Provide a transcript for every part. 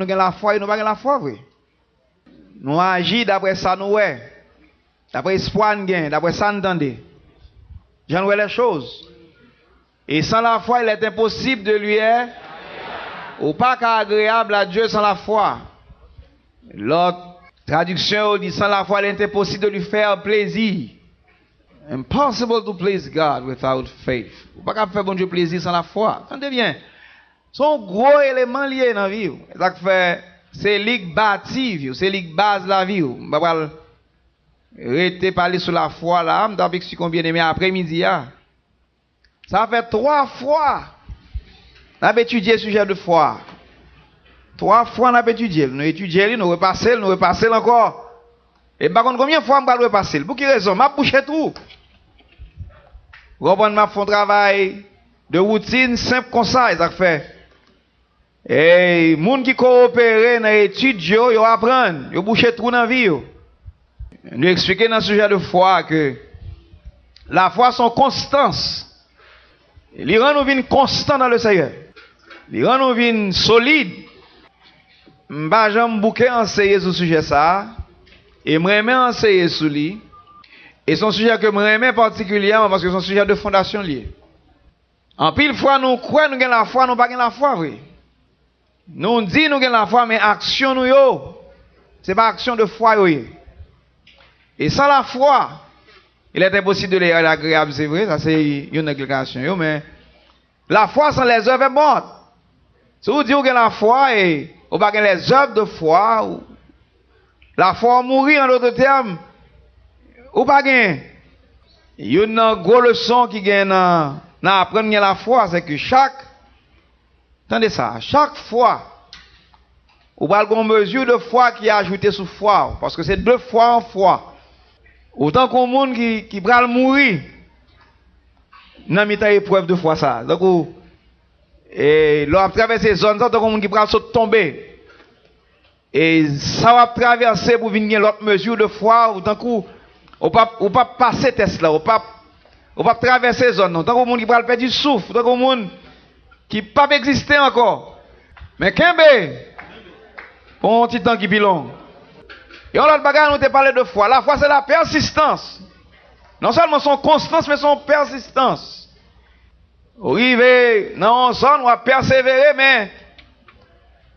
nous avons la foi et nous n'avons pas la foi, vrai. Nous agissons d'après ça, nous, d'après espoir, d'après ça, nous entendons. J'en vois les choses. Et sans la foi, il est impossible de lui être, ou pas qu'agréable à Dieu sans la foi. L'autre traduction dit sans la foi, il est impossible de lui faire plaisir. Impossible to please God without faith. Ou pas qu'à faire bon Dieu plaisir sans la foi. Entendez bien. Son gros élément lié dans la vie. C'est l'ig bâti, c'est l'ig base la vie. On va rester parler sur la foi là, on va expliquer combien de après-midi. Ça fait 3 fois. On a étudié le sujet de foi. 3 fois on a étudié. Nous étudions, nous repassons encore. Et par contre, combien de fois on va le repasser? Pour quelle raison? Je bouche tout. Je fais un travail de routine simple comme ça. Ça fait. Et les gens qui coopèrent dans l'étude, ils apprennent. Ils bouchent tout dans la vie. Nous expliquons dans le sujet de foi que la foi, son constance. Il rend nous vin constant dans le Seigneur. Il rend nous vin solide. Je ne vais pas bouquer enseigner sur ce sujet ça. Et je vais enseigner sur lui. Et son sujet que je aime particulièrement parce que c'est un sujet de fondation lié. En pile fois, nous croyons que nous avons la foi, nous n'avons pas la foi, oui. Nous disons que nous avons la foi, mais action nous yo. Ce n'est pas action de foi, oui. Et sans la foi, il est impossible de les rendre agréables, c'est vrai, ça c'est une déclaration, mais la foi sans les œuvres est morte. Si vous dites que vous avez la foi et vous n'avez pas les œuvres de foi, la foi mourir en d'autres termes, ou pas gain. Il y a une grosse leçon qui gagne dans apprendre la foi, c'est que attendez ça, chaque fois, vous avez une mesure de foi qui est ajoutée sur foi, parce que c'est 2 fois en foi. Autant qu'un monde qui va mourir, dans une épreuve de foi ça. Donc, et là, à travers ces zones, tant qu'on qui va tomber. Et ça va traverser pour venir l'autre mesure de foi, autant qu'on ou pas passer test là, ou pas traverser ces zones, tant qu'on monde qui va perdre du souffle, tant qu'on monde qui pas exister encore. Mais Kembe, pour un petit temps qui pilon. Et on l'autre bagage, nous te parlé de foi. La foi, c'est la persistance. Non seulement son constance, mais son persistance. Arriver, non, ça, on va persévérer, mais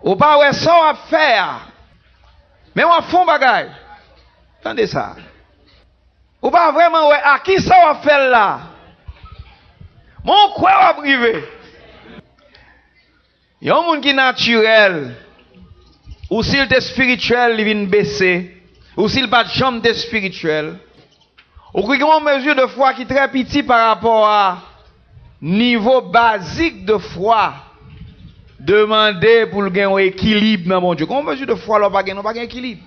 ou pas ouais ça on va faire. Mais on fond bagage. Attendez ça. Ou pas vraiment ouais à qui ça on va faire là. Mon quoi va priver. Il y a un monde qui est naturel. Ou s'il est spirituel, il vient baisser. Ou s'il pas de chambre de spirituel. Ou qu'il y a une mesure de foi qui est très petite par rapport à niveau basique de foi. Demander pour gagner un équilibre dans mon Dieu. Comment mesure de foi, pas gagner équilibre?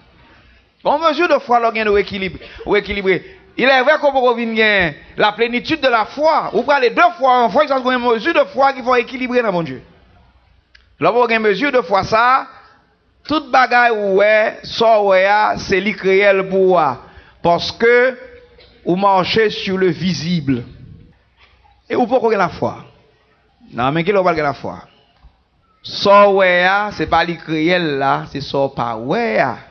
Comment mesure de foi, gagner un équilibre? Ou équilibré? Il est vrai qu'on peut gagner la plénitude de la foi. Ou pas les 2 fois en foi, il y a une mesure de foi qui faut équilibrer dans mon Dieu. Là, vous avez une mesure de foi, ça, toute bagaille ou c'est l'icréel pour moi. Parce que vous marchez sur le visible. Et vous pouvez gagner la foi. Non, mais qui va gagner la foi? C'est pas l'icréel là, c'est ça pas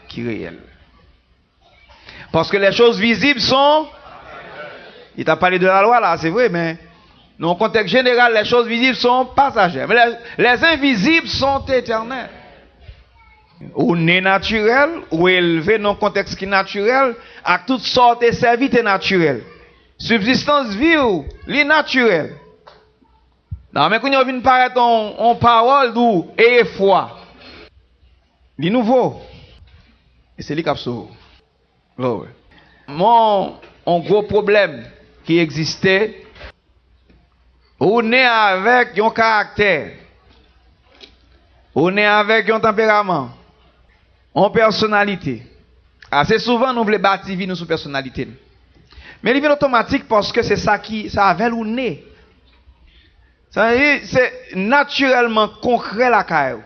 qui est réel. Parce que les choses visibles sont. Il t'a parlé de la loi là, c'est vrai, mais dans le contexte général, les choses visibles sont passagères. Mais les invisibles sont éternels. Ou né naturel, ou élevé dans un contexte qui est naturel, à toutes sortes de services naturels. Subsistance vive, l'innaturel. Non, mais quand on vient paraître en parole d'où et foi. C'est nouveau. Et c'est lui qui a sauvé. Mon gros problème qui existait, on est avec un caractère, on est avec un tempérament, une personnalité. Assez souvent, nous voulons bâtir vie sur personnalité. Mais il vient automatique parce que c'est ça qui, ça avait ou né. C'est naturellement concret la caille.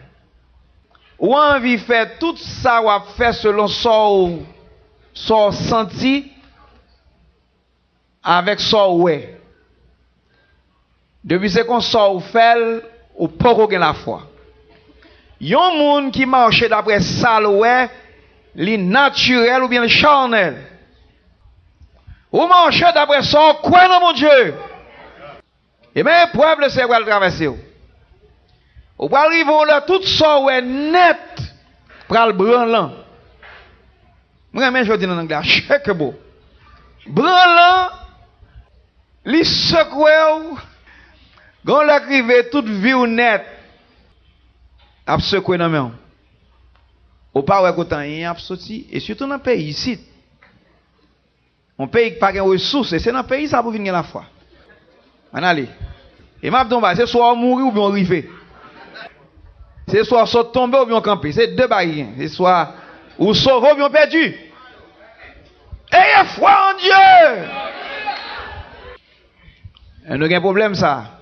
Ou envie de faire tout ça ou à faire selon son senti avec son ouais. Depuis c'est qu'on sort ou fait ou pas gagner la foi. Yon moun qui marche d'après ça, li naturel ou bien le charnel. Ou marche d'après ça, quoi dans mon Dieu? Et bien, preuve le Seigneur va le traverser. Ou va arriver là, tout ça est net, pour le branlant. Moi, je dis en anglais, chèque beau. Branlant, li secoué, quand l'arrivé, toute vie ou net, a secoué dans la main. Ou pas ouais qu'autant y a sorti, et surtout dans le pays ici. Un pays qui n'a pas de ressources, et c'est dans le pays ça pour venir la foi. On allez. Et m'a dit, c'est soit on mourir ou bien on river. C'est soit on tomber ou bien on camper. C'est deux bails. C'est soit ou sauver ou bien on perdu. Ayez foi en Dieu. Et nous avons un problème ça.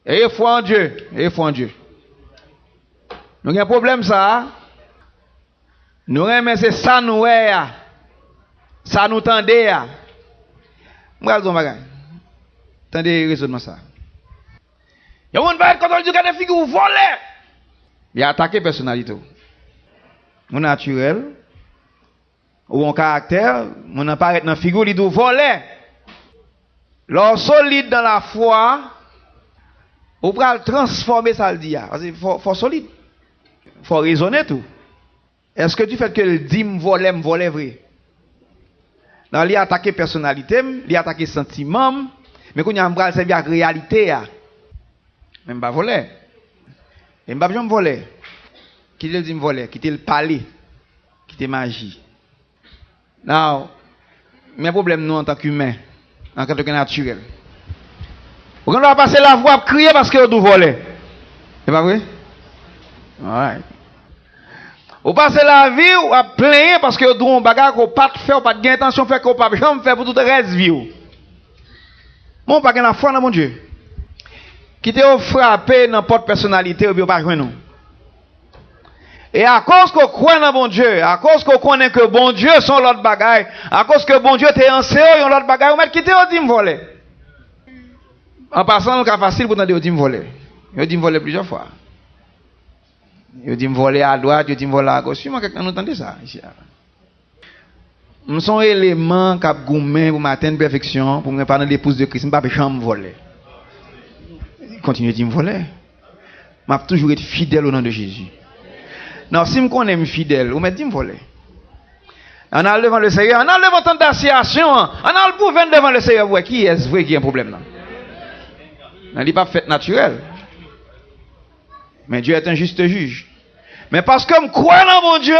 Ayez foi en Dieu. Ayez foi en Dieu. Nous avons un problème ça. Nous aimons c'est ça nous ça nous tendait. Moi je dis attendez raisonnement ça. Il y a un va quand on dit que des figures volées. Il a attaqué personnalité. Mon naturel ou un caractère, mon apparaît dans figure il doit voler. L'or solide dans la foi, ou pour le transformer ça le dit. Parce qu'il faut solide. Il faut raisonner tout. Est-ce que du fait que le dit me voler vrai? Dans il a attaqué personnalité, il a attaqué sentiment, mais quand il a un servir à réalité, même pas voler. Et pas jamais voler. Qui le dit me voler, qui le parler, qui magie. Non, mais problème nous en tant qu'humain, en tant que naturel. On doit passer la voix pour crier parce que vous voler. C'est pas vrai? Ouais. Ou passer la vie ou à plaindre parce que vous avez un bagage qu'on pas faire, pas de intention faire qu'on pas jamais faire pour tout le reste vie. Mon pas la foi dans mon Dieu. Qui te frappé dans n'importe personnalité ou bien pas joindre nous. Et à cause qu'on croit dans bon Dieu, à cause qu'on connaît que bon Dieu sont l'autre bagaille, à cause que bon Dieu t'est enseigné l'autre bagaille, on met quitter au dit me voler. En passant le cas facile pour t'entendre au dit me voler. Il dit me voler plusieurs fois. Il dit me voler à droite, il dit me voler à gauche. Moi quelqu'un entendait ça ici. Nous sommes éléments qui goumé pour m'atteindre perfection, pour me parler de l'épouse de Christ, je ne peux pas jamais voler. Continue de dire me voler. Je vais toujours être fidèle au nom de Jésus. Non, si je connais fidèle, vous me dites me voler. On a devant le Seigneur, on a devant tant d'associations, on a le pouvoir devant le Seigneur. Ouais, qui est vrai qui a un problème là? On n'est pas fait naturel. Mais Dieu est un juste juge. Mais parce que je crois dans mon Dieu,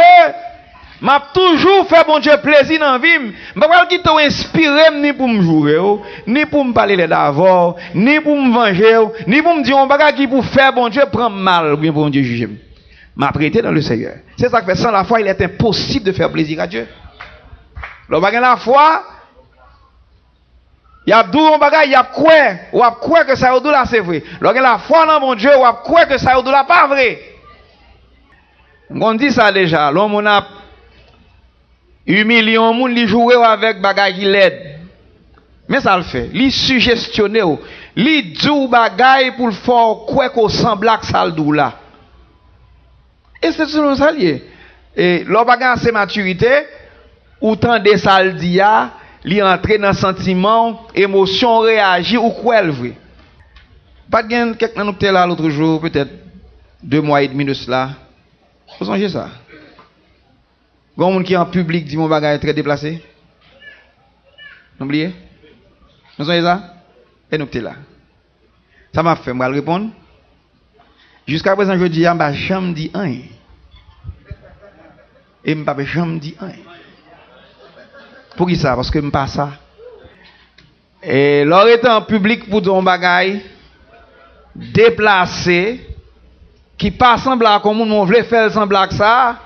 m'a toujours fait bon Dieu plaisir dans la vie. Je ne vais pas quitter inspiré ni pour me jouer, ni pour me parler d'abord, ni pour me venger, ni pour me dire un bagage qui pour faire bon Dieu prendre mal ou bien pour bon Dieu juger. M'a prêté dans le Seigneur. C'est ça que fait sans la foi, il est impossible de faire plaisir à Dieu. Le bagage la foi, il y a d'où un bagage, il y a quoi, ou a quoi que ça ou là c'est vrai. Lorsque la foi dans mon Dieu, ou a quoi que ça ou là pas vrai. On dit ça déjà, l'homme on a humilié un monde, il joue avec bagage qui l'aide. Mais ça le fait, il suggestionne, il dit bagage pour le faire quoi qu'on semble que ça le dou là. Et c'est selon ça lié. Et l'homme bagage c'est maturité, ou tant de ça le dit li entre dans sentiment, émotion, réagir ou quoi elle veut. Pas de gain quelqu'un nous là l'autre jour, peut-être 2 mois et demi de cela. Vous songez ça? Quand on qui en public dit mon bagage est très déplacé. N'oubliez? Vous songez ça? Et nous là. Ça m'a fait, moi le répondre. Jusqu'à présent je dis, je ne jamais dit rien. Et je ne jamais dit rien. Pour qui ça? Parce que je ne pas ça. Et l'or est en public pour ton bagage déplacé qui pas semblable comme on veut faire semblable que ça.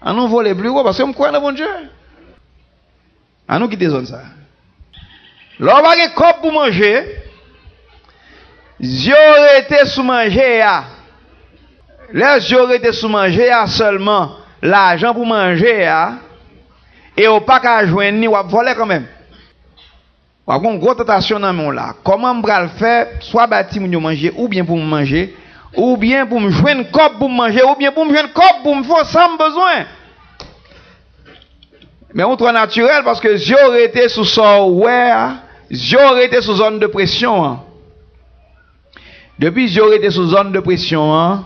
On nous vole plus gros parce que je crois dans mon Dieu. On nous quitte zone ça. L'or va gagner cop pour manger. J'aurais été sous manger les j'aurais été sous manger seulement l'argent pour manger et au pas qu'à joindre ni ou voler quand même. Ou a une grosse tentation dans mon là. Comment me le faire soit bâti pour manger ou bien pour manger ou bien pour me joindre un cop pour me manger, ou bien pour me joindre un cop pour me faire ça me besoin. Mais on trouve naturel parce que j'aurais été sous son j'aurais été sous zone de pression. Hein. Depuis j'aurais été sous zone de pression, hein,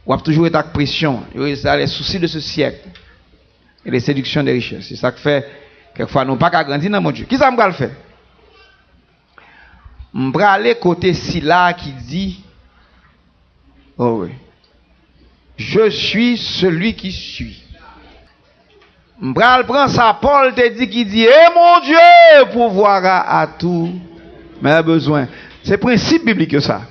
on a toujours été avec pression. C'est les soucis de ce siècle et les séductions des richesses. C'est ça que fait quelquefois nous pas qu'à grandir dans mon Dieu. Qui ça me va le faire? Je vais aller côté Sila qui dit, oh oui, je suis celui qui suis. Je vais prendre ça, Paul te dit qui dit, eh mon Dieu, pouvoir à tout mes besoins. C'est principe biblique ça.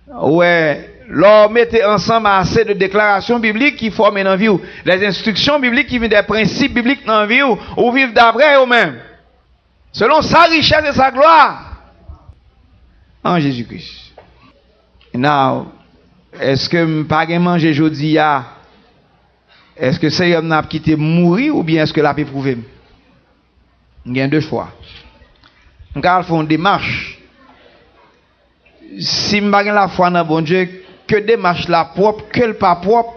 Ouais, l'on mettez ensemble assez de déclarations bibliques qui forment dans la vie, les instructions bibliques qui viennent des principes bibliques dans la vie, ou vivre d'après eux-mêmes. Selon sa richesse et sa gloire. En Jésus-Christ. Now, est-ce que je ne pas manger aujourd'hui? Est-ce que c'est un qui quitté mourir ou bien est-ce que la peut prouver? Il y a deux choix. On va faire une démarche. Si je n'ai pas la foi dans bon Dieu, que démarche la propre, que le pas propre,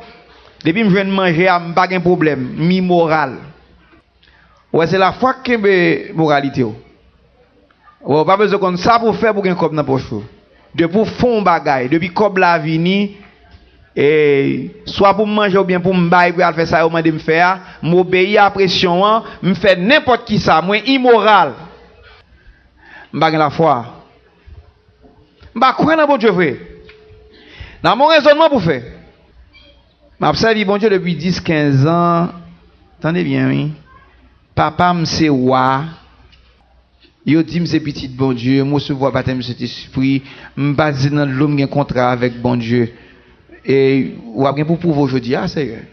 depuis que je viens de manger, je n'ai pas de problème, mi moral. Ouais, c'est la foi qui est moralité. Ouais, pas besoin de ça pour faire pour gagner comme dans poche. Depuis fond bagaille, depuis comme la vini et soit pour manger ou bien pour me bailler pour faire ça ou me faire, m'obéir à pression, me faire n'importe qui ça, moi immoral. M'pa la foi. M'pa quoi dans bon Dieu vrai. Dans mon raisonnement pour faire. M'observe bon Dieu depuis 10-15 ans. Attendez bien oui. Papa m'se roi. Yo dit m'se petit bon Dieu, moi se vois baptême cet esprit, m'basi dans l'homme un contrat avec bon Dieu. Et ou a bien pour prouver aujourd'hui sérieux.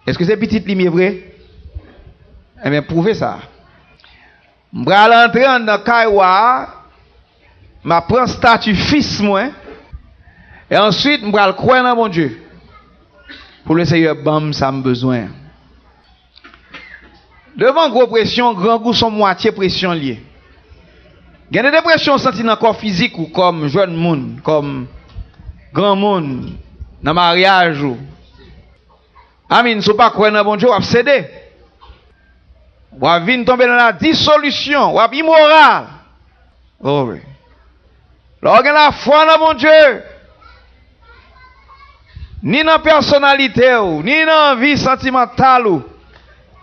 Est-ce que c'est petit lumière vrai? Eh bien prouvez ça. M'bral entrer dans Kaiwa, m'a prend statut fils moi et ensuite m'bral croire dans mon Dieu. Pour le Seigneur bam ça me besoin. Devant gros pression, grand goût sont moitié pression lié. Il y a des dépressions senties dans le corps physique ou comme jeune monde, comme grand monde, dans mariage ou. Amen, si vous pas croire dans bon Dieu, vous avez cédé. Vous avez tomber dans la dissolution, vous avez immoral. Oh oui. Lorsque la foi dans bon Dieu, ni dans la personnalité, ni dans la vie sentimentale,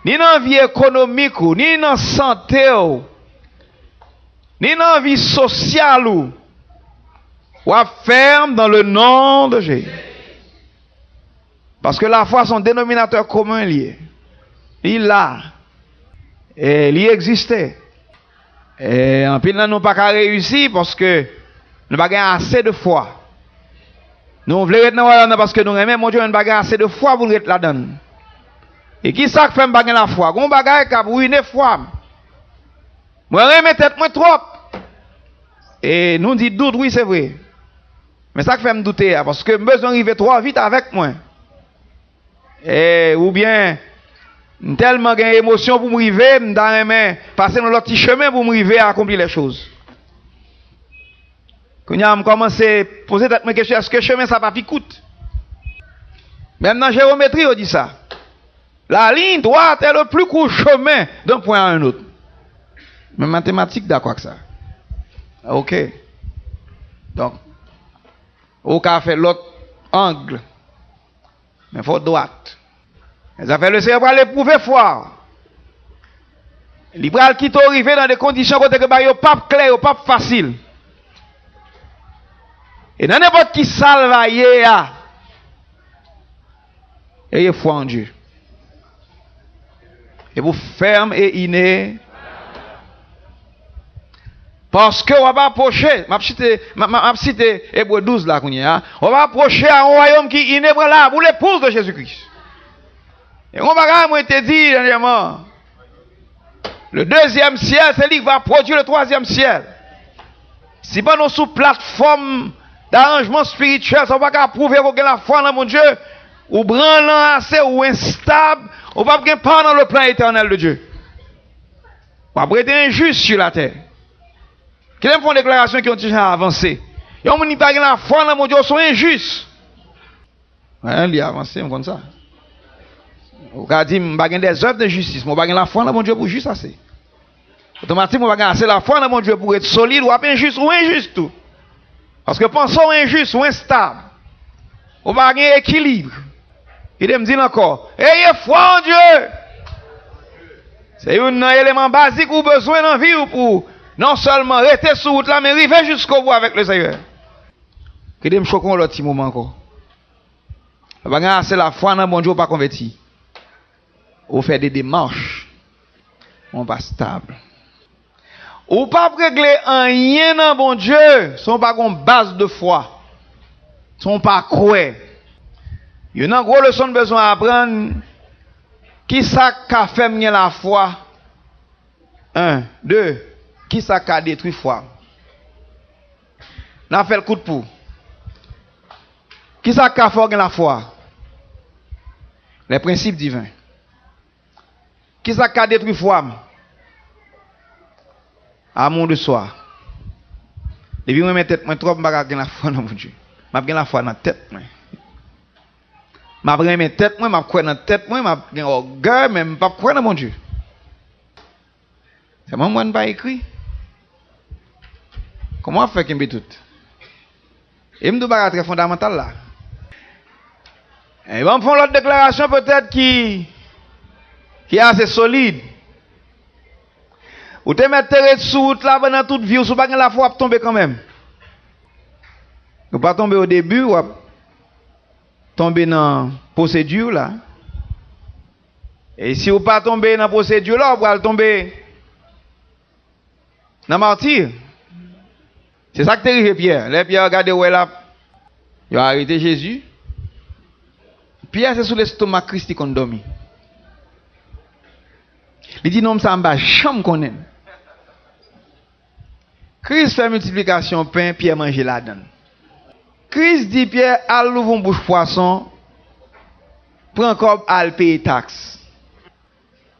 ni dans la vie économique, ni dans la santé, ni dans la vie sociale, ou ferme dans le nom de Jésus. Parce que la foi, son dénominateur commun lié. Il a. Et il existait. Et en plus, nous n'avons pas réussi parce que nous n'avons pas assez de foi. Nous voulons être là parce que nous aimons mon Dieu, nous n'avons pas assez de foi pour être là-dedans. Et qui ça fait me la foi? Gon bagay qui a ruiné foi. Moi remets tête moi trop. Et nous dit doute oui c'est vrai. Mais ça fait me douter parce que besoin arriver trop vite avec moi. Et ou bien tellement gain émotion pour me river, m'dan passer dans l'autre petit chemin pour me river à accomplir les choses. Quand y a commencé à poser cette question, est-ce que chemin ça pas coûte? Même dans géométrie on dit ça. La ligne droite est le plus court chemin d'un point à un autre. Mais mathématiques d'accord avec ça. Ok. Donc, au cas fait l'autre angle. Mais il faut droite. Ça fait le Seigneur pour aller prouver foi. Il va quitter arriver dans des conditions côté que il pas clair, pas facile. Et dans n'importe qui salvaillé ayez foi en Dieu. Et vous ferme et inné. Parce que on va approcher, m'a cité Hébreux 12 là, on va approcher à un royaume qui est inébranlable pour l'épouse de Jésus-Christ. Et on va moi te dire dernièrement, le deuxième ciel, c'est lui qui va produire le troisième ciel. Si pas nous sous plateforme d'arrangement spirituel, ça va pas prouver que la foi dans mon Dieu, ou branlant assez ou instable, on va pas dans le plan éternel de Dieu. On va être injuste sur la terre. Qui font une déclaration qui ont déjà avancé. Yon moun qui pas la foi dans mon Dieu sont injustes. Ouais, il a avancé comme ça. Ou ka dit m'pa gen des œuvres de justice, m'pa gen la foi dans mon Dieu pour juste assez. Automatiquement m'pa gen assez la foi dans mon Dieu pour être solide ou injuste ou injuste tout. Parce que pensons injuste ou instable. Ou pas gen équilibre. Il me dit encore, ayez foi en Dieu. C'est un élément basique ou besoin dans la vie ou pour non seulement rester sur route là, mais arriver jusqu'au bout avec le Seigneur. Il me choquons l'autre petit moment encore. C'est la foi dans mon Dieu pas converti. Ou fait des démarches. On pas stable. Ou pas régler rien dans bon Dieu, sont pas une base de foi. Sont pas croire. Il y a une grosse leçon de besoin à apprendre. Qui ça qu'a fait la foi? 1, 2. Qui ça qu'a détruit foi? On a fait le coup de pou. Qui ça qu'a fait la foi? Les principes divins. Qui ça qu'a détruit foi? Amour de soi. Depuis que je mets tête, je trop pas la foi dans mon Dieu. Je suis la foi dans la tête. Je suis mes tête, je suis dans la tête, je suis orgueil, mais je ne suis pas dans mon Dieu. C'est moi qui n'ai pas écrit. Comment faire qu'il me tout? Et je me dis très fondamental là. Et on me fait l'autre déclaration peut-être qui est assez solide. Ou te mettre sous route là pendant toute vie, ou si pas la foi tomber quand même. Ou pas tomber au début, ou tomber dans la procédure là. Et si vous pas tomber dans la procédure là, vous allez tomber dans le martyr. C'est ça que t'es arrivé Pierre. Là Pierre regardez où est là. Il a arrêté Jésus. Pierre c'est sous l'estomac Christ qu'on dormi. Il dit non ça m'a jamais connaît. Christ fait multiplication pain, Pierre mange la donne. Christ dit Pierre al l'ouvre bouche poisson, prend corps al payer taxe.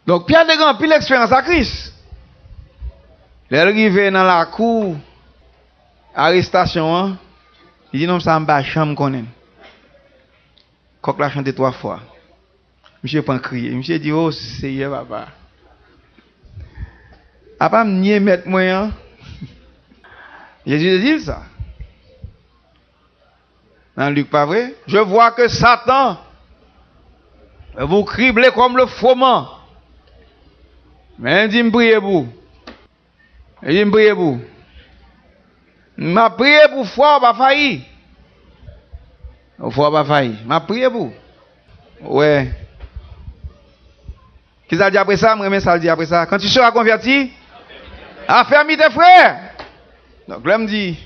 Donc Pierre de grand pile expérience à Christ. Il est arrivé dans la cour arrestation, hein? Il dit non ça m'a jamais connaît. Coq l'a chanté 3 fois. Monsieur pas crier, monsieur dit oh Seigneur papa. A pas me nier mettre moi hein. Jésus dit ça. Dans Luc, pas vrai? Je vois que Satan vous criblez comme le froment. Mais il dit, me priez pour. Il dit, me priez pour. M'a prié pour foi, pas failli. Foi, pas failli. M'a prié pour. Ouais. Qui ça dit après ça? Moi, ça dit après ça. Quand tu seras converti, affermis tes frères. Donc là, me dit,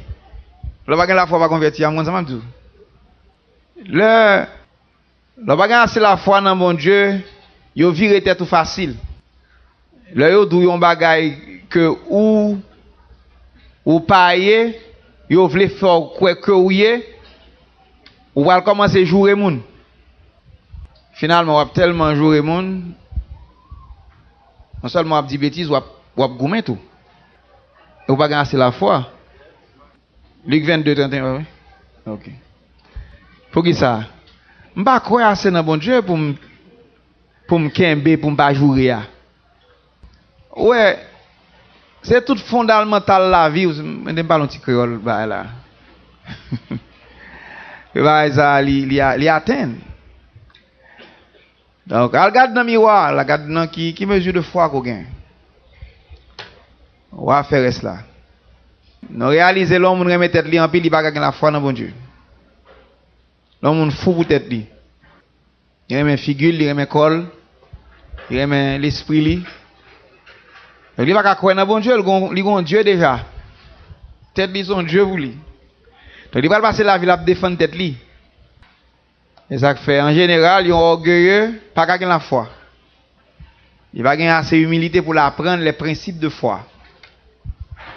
le bagage la foi pas converti à moi, ça m'a dit. Le bagage c'est la foi dans mon Dieu, yo vire tête tout facile. Le yo dou yon bagage que ou paye, yo vle faire quoi que ouye, ou va commencer jouer moun. Finalement, on va tellement jouer moun, non seulement on dit bêtises, ou goumen tout. Ou bagage c'est la foi. Luc 22, 31, oui. Ok. Pour qui ça? Je ne pas croire assez dans bon Dieu pour me kembe, pour me pas jouer. Ouais. C'est tout fondamental la vie. Je ne pas un petit créole là. Il atteint. Donc, regarde dans le miroir, regarde dans qui mesure de foi qu'on gagne. On va faire cela. Nous réalisons l'homme qui remet tête en pile, il va gagner la foi dans bon Dieu. L'homme fou pour tête li. Il remet figure, il remet col, il remet l'esprit li. Il va croire dans bon Dieu, il a un Dieu déjà. Tête li son Dieu pour lui. Donc il va passer la vie à défendre tête li. Et ça fait en général, il est orgueilleux, pas gagner la foi. Il va gagner assez d'humilité pour apprendre les principes de foi.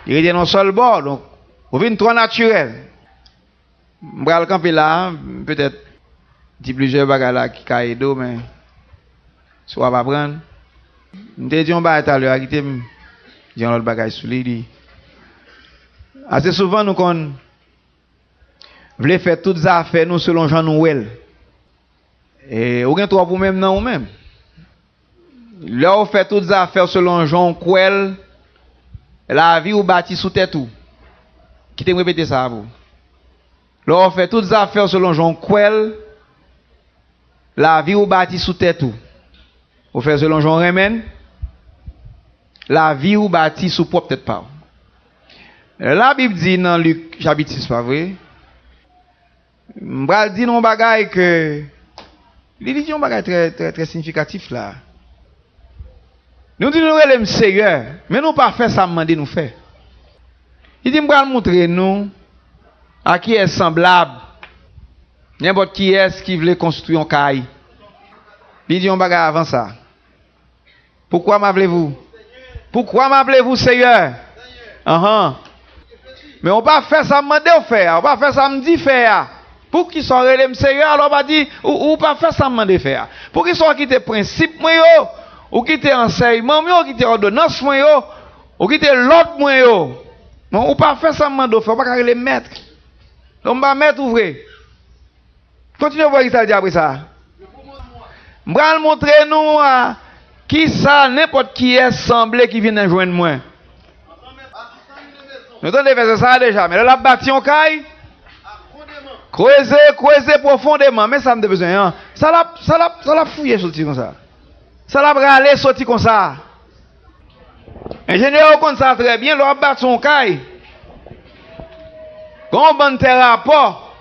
Il est dans le seul bord, donc, vous venez trop naturel. Je vais camper là, peut-être, dit plusieurs bagages là qui caillent d'eau, mais, soit pas prendre. Je te dis, on va tout à l'heure, qui dit un autre bagage sous lui. Assez souvent, nous, voulez faire toutes les affaires nous selon Jean Noël. Et vous avez trois pour même non ou même. Là, vous faites toutes les affaires selon Jean Noël. La vie ou bâti sous tête tout. Qui te répéter ça à vous? Là, vous faites toutes les affaires selon Jean Noël. La vie ou bâti sous tête tout. Vous faites selon Jean Remen. La vie ou bâti sous propre tête pas. La Bible dit dans Luc chapitre 6, pas vrai? M'bral dit non bagay que il dit un bagay très significatif là. Nous disons nous relève Seigneur, mais nous pas faire ça demander nous faire. Il dit m'bral montrer nous à qui est semblable n'importe qui est qui veut construire un caille. Il dit un bagay avant ça. Pourquoi m'appelez-vous? Pourquoi m'appelez-vous Seigneur? Mais on pas faire ça demander au faire, on pas faire ça me dit faire. Pour qu'ils soient relève Seigneur, alors on va dire ou pas faire ça demander faire. Pour qu'ils soient quitter principe moi yo, ou quitter enseignement moi, ou quitter ordonnance moi yo, ou quitter l'autre moi yo. Non, ou pas faire ça demander faire, on pas les mettre. Donc on va mettre ouvrir. Continuez à voir qui ça dit après ça. On va montrer nous qui ça n'importe qui est semblé qui vient joindre moi. Nous avons fait ça déjà, mais là la bâti on caille. Creuser profondément, mais ça me besoin. Hein. Ça l'a fouillé sorti comme ça. Ça l'a râlé sorti comme ça. Ingénieur comme ça très bien, l'on bat son caille. Quand on bat terre rapport,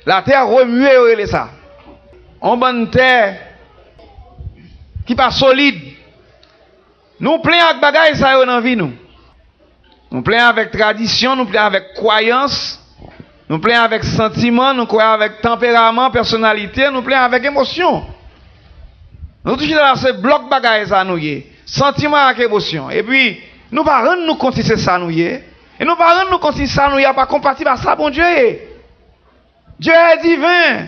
la terre remue ça. On bat terre qui pas solide. Nous plaignons avec bagaille ça dans la vie nous. Nous plaignons avec tradition, nous plaignons avec croyance. Nous plaignons avec sentiment, nous croyons avec tempérament, personnalité, nous plaignons avec émotion. Nous toujours dans ce bloc bagaille ça nous y. Sentiment avec émotion. Et puis, nous pas rendre nous compte si c'est ça nous y. Et nous pas rendre nous compte si ça nous y pas compatible à ça, bon Dieu. Dieu est divin.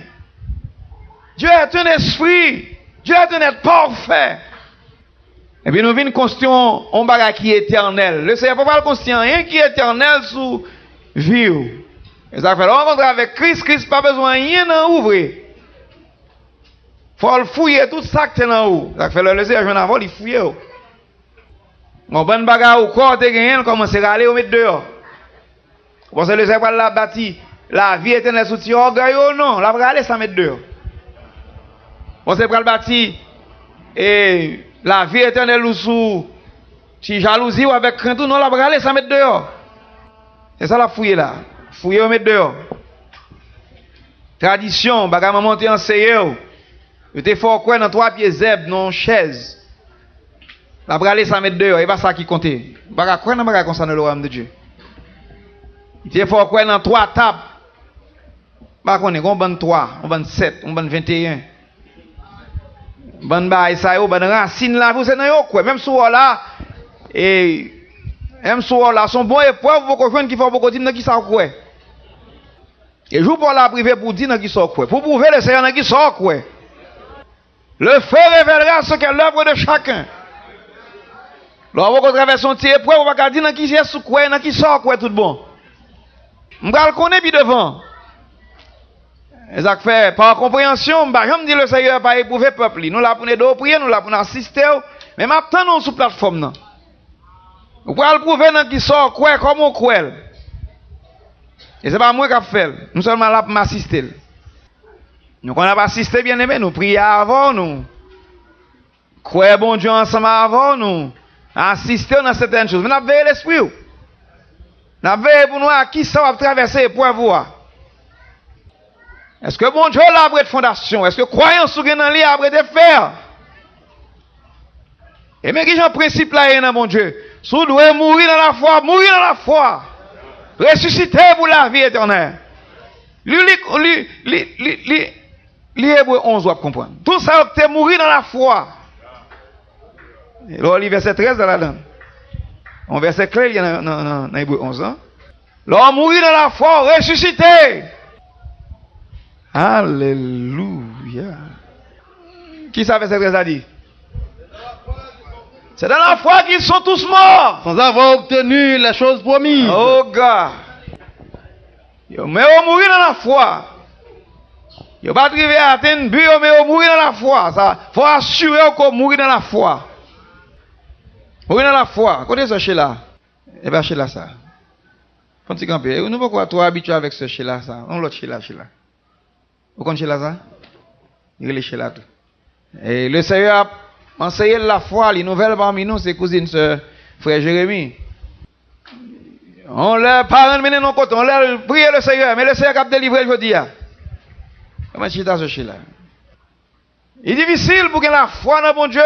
Dieu est un esprit. Dieu est un être parfait. Et puis nous venons construire un bagage qui est éternel. Le Seigneur ne peut pas construire rien qui est éternel sous vie. Et ça fait rencontrer avec Christ, Christ pas besoin de rien d'en ouvrir. Faut le fouiller tout ça que tu en haut. Ça fait le Seigneur jeune avant, il fouille. Mon bon bagage au corps te gagné, commence à aller au mettre dehors. Parce que le Seigneur l'a bâti, la vie éternelle sous tir orgueil ou non, la va aller ça mettre dehors. Parce que le bâti et la vie éternelle sous si jalousie ou avec crainte ou non, la va aller ça mettre dehors. C'est ça la fouiller là. Fouiller ou mettre dehors. Tradition, bagage maman te enseigné. Tu te fort quoi dans 3 pieds zèbre, non chaise. La brale ça mettre dehors, et pas ça qui compte. Bagage quoi dans bagage concernant le royaume de Dieu. Tu te fort quoi dans 3 tables. Pas connait, on ban 3, on ban 7, on ban 21. Ban bail ça yo, ban racine là, vous c'est dans yo quoi, même sous là et même sous là son bon épreuve beaucoup joindre qui faut beaucoup dire dans qui ça quoi. Et jour pour la privé pour dire dans qui ça quoi. Pour prouver le Seigneur dans qui ça quoi. Le feu révélera ce qu'est l'œuvre de chacun. Lorsque vous traversez son petit épreuve, vous va dire dans qui c'est quoi, dans qui ça quoi tout bon. On va le connaître puis devant. Et ça fait par compréhension, je dis le Seigneur pas éprouver le peuple. Nous là pour nous prier, nous là pour nous assister, mais maintenant nous sur plateforme là. Vous pouvez le prouver dans qui sort quoi comme on croit. Et c'est pas moi qui a fait, nous sommes là pour m'assister. Nous on a pas assisté bien aimé, nous prions avant nous. Croyez bon Dieu ensemble avant nous. Assister dans certaines choses. Mais nous avons veillé l'esprit. Nous avons veillé pour nous à qui ça va traverser pour voir. Est-ce que bon Dieu l'a après de fondation? Est-ce que croyance ou dans lui après de faire? Et mais qui j'ai un principe là dans mon Dieu? Si vous devez mourir dans la foi, mourir dans la foi. Ressusciter pour la vie éternelle. L'Hébreu 11 doit comprendre. Tout ça c'est mourir dans la foi. Et là, le verset 13 dans la langue. Un verset clé il y a dans Hébreu 11. Hein? Là, mourir dans la foi, ressusciter. Alléluia. Qui ça verset 13 a dit? C'est dans la foi qu'ils sont tous morts. Sans avoir obtenu la chose promise. Oh gars. Mais on mourir dans la foi. Vous pas arriver à atteindre but, mais on mourir dans la foi. Ça, faut assurer qu'on mourir dans la foi. Mourir dans la foi. Côté ce là. Et bien chez là ça. Quand tu campes, nous pourquoi toi habitué avec ce chez là ça. On l'autre chez là. Vous connaissez chez là ça? Il est chez là tout. Et le Seigneur a enseigné la foi, les nouvelles parmi nous, c'est cousine ce frère Jérémie. On l'a parlé de nos côtés, on l'a prié le Seigneur, mais le Seigneur a délivré le jeudi. Comment tu as ce là? Il est difficile pour que la foi dans bon Dieu.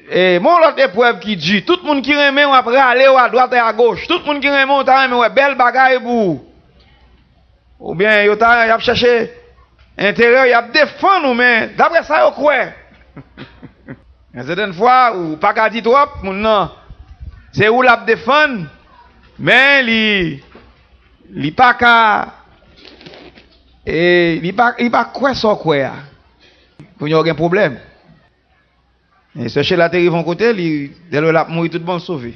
Et mon l'autre épreuve qui dit, tout le monde qui remet, on après aller à droite et à gauche. Tout le monde qui remet, on t'a remis, belle bagaille pour. Ou bien, il a cherché intérieur, il a défendu nous, mais d'après ça, il croit. Certaines fois, ou pas qu'à dire trop, non. C'est où l'a défendre, mais il pas qu'à. Et il pas quoi ça quoi. Pour n'y a aucun problème. Et ce chez la terre, ils vont côté, dès le lap mourir tout bon sauvé.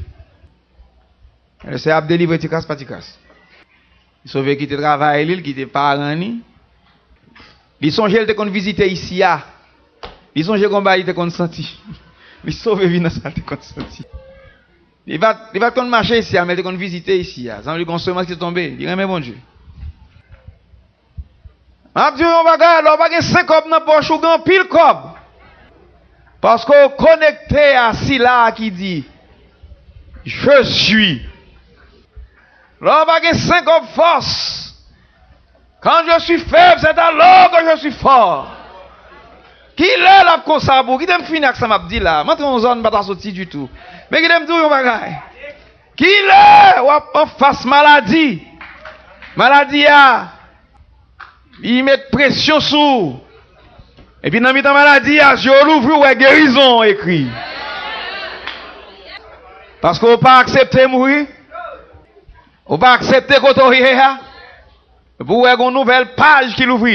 C'est à délivrer tes casses, pas tes casses. Il sauvé qui te travaille, qui te parent. Il songe qu'il te visiter ici. Il songe qu'on il te consenti. Il sauve vie dans ça te consenti. Il va te marcher ici, mais il te visiter ici. Ça veut dire qu'on se met qui est tombé. Il remet bon Dieu. Je dis, on va gagner 5 cobs dans la poche ou un pile cob. Parce qu'on est connecté à Sila qui dit, je suis. Là, on va gagner 5 cobs force. Quand je suis faible, c'est alors que je suis fort. Qui est là comme ça, qui t'aime finir avec ça m'a dit là. Maintenant on zone pas sorti du tout. Mais qui t'aime tout on bagaille. Qui est là en face maladie. Maladie il met pression sur. Et puis dans la maladie je l'ouvre ouais guérison écrit. Parce qu'on pas accepter mourir. On pas accepter côté pour une nouvelle page qui l'ouvre.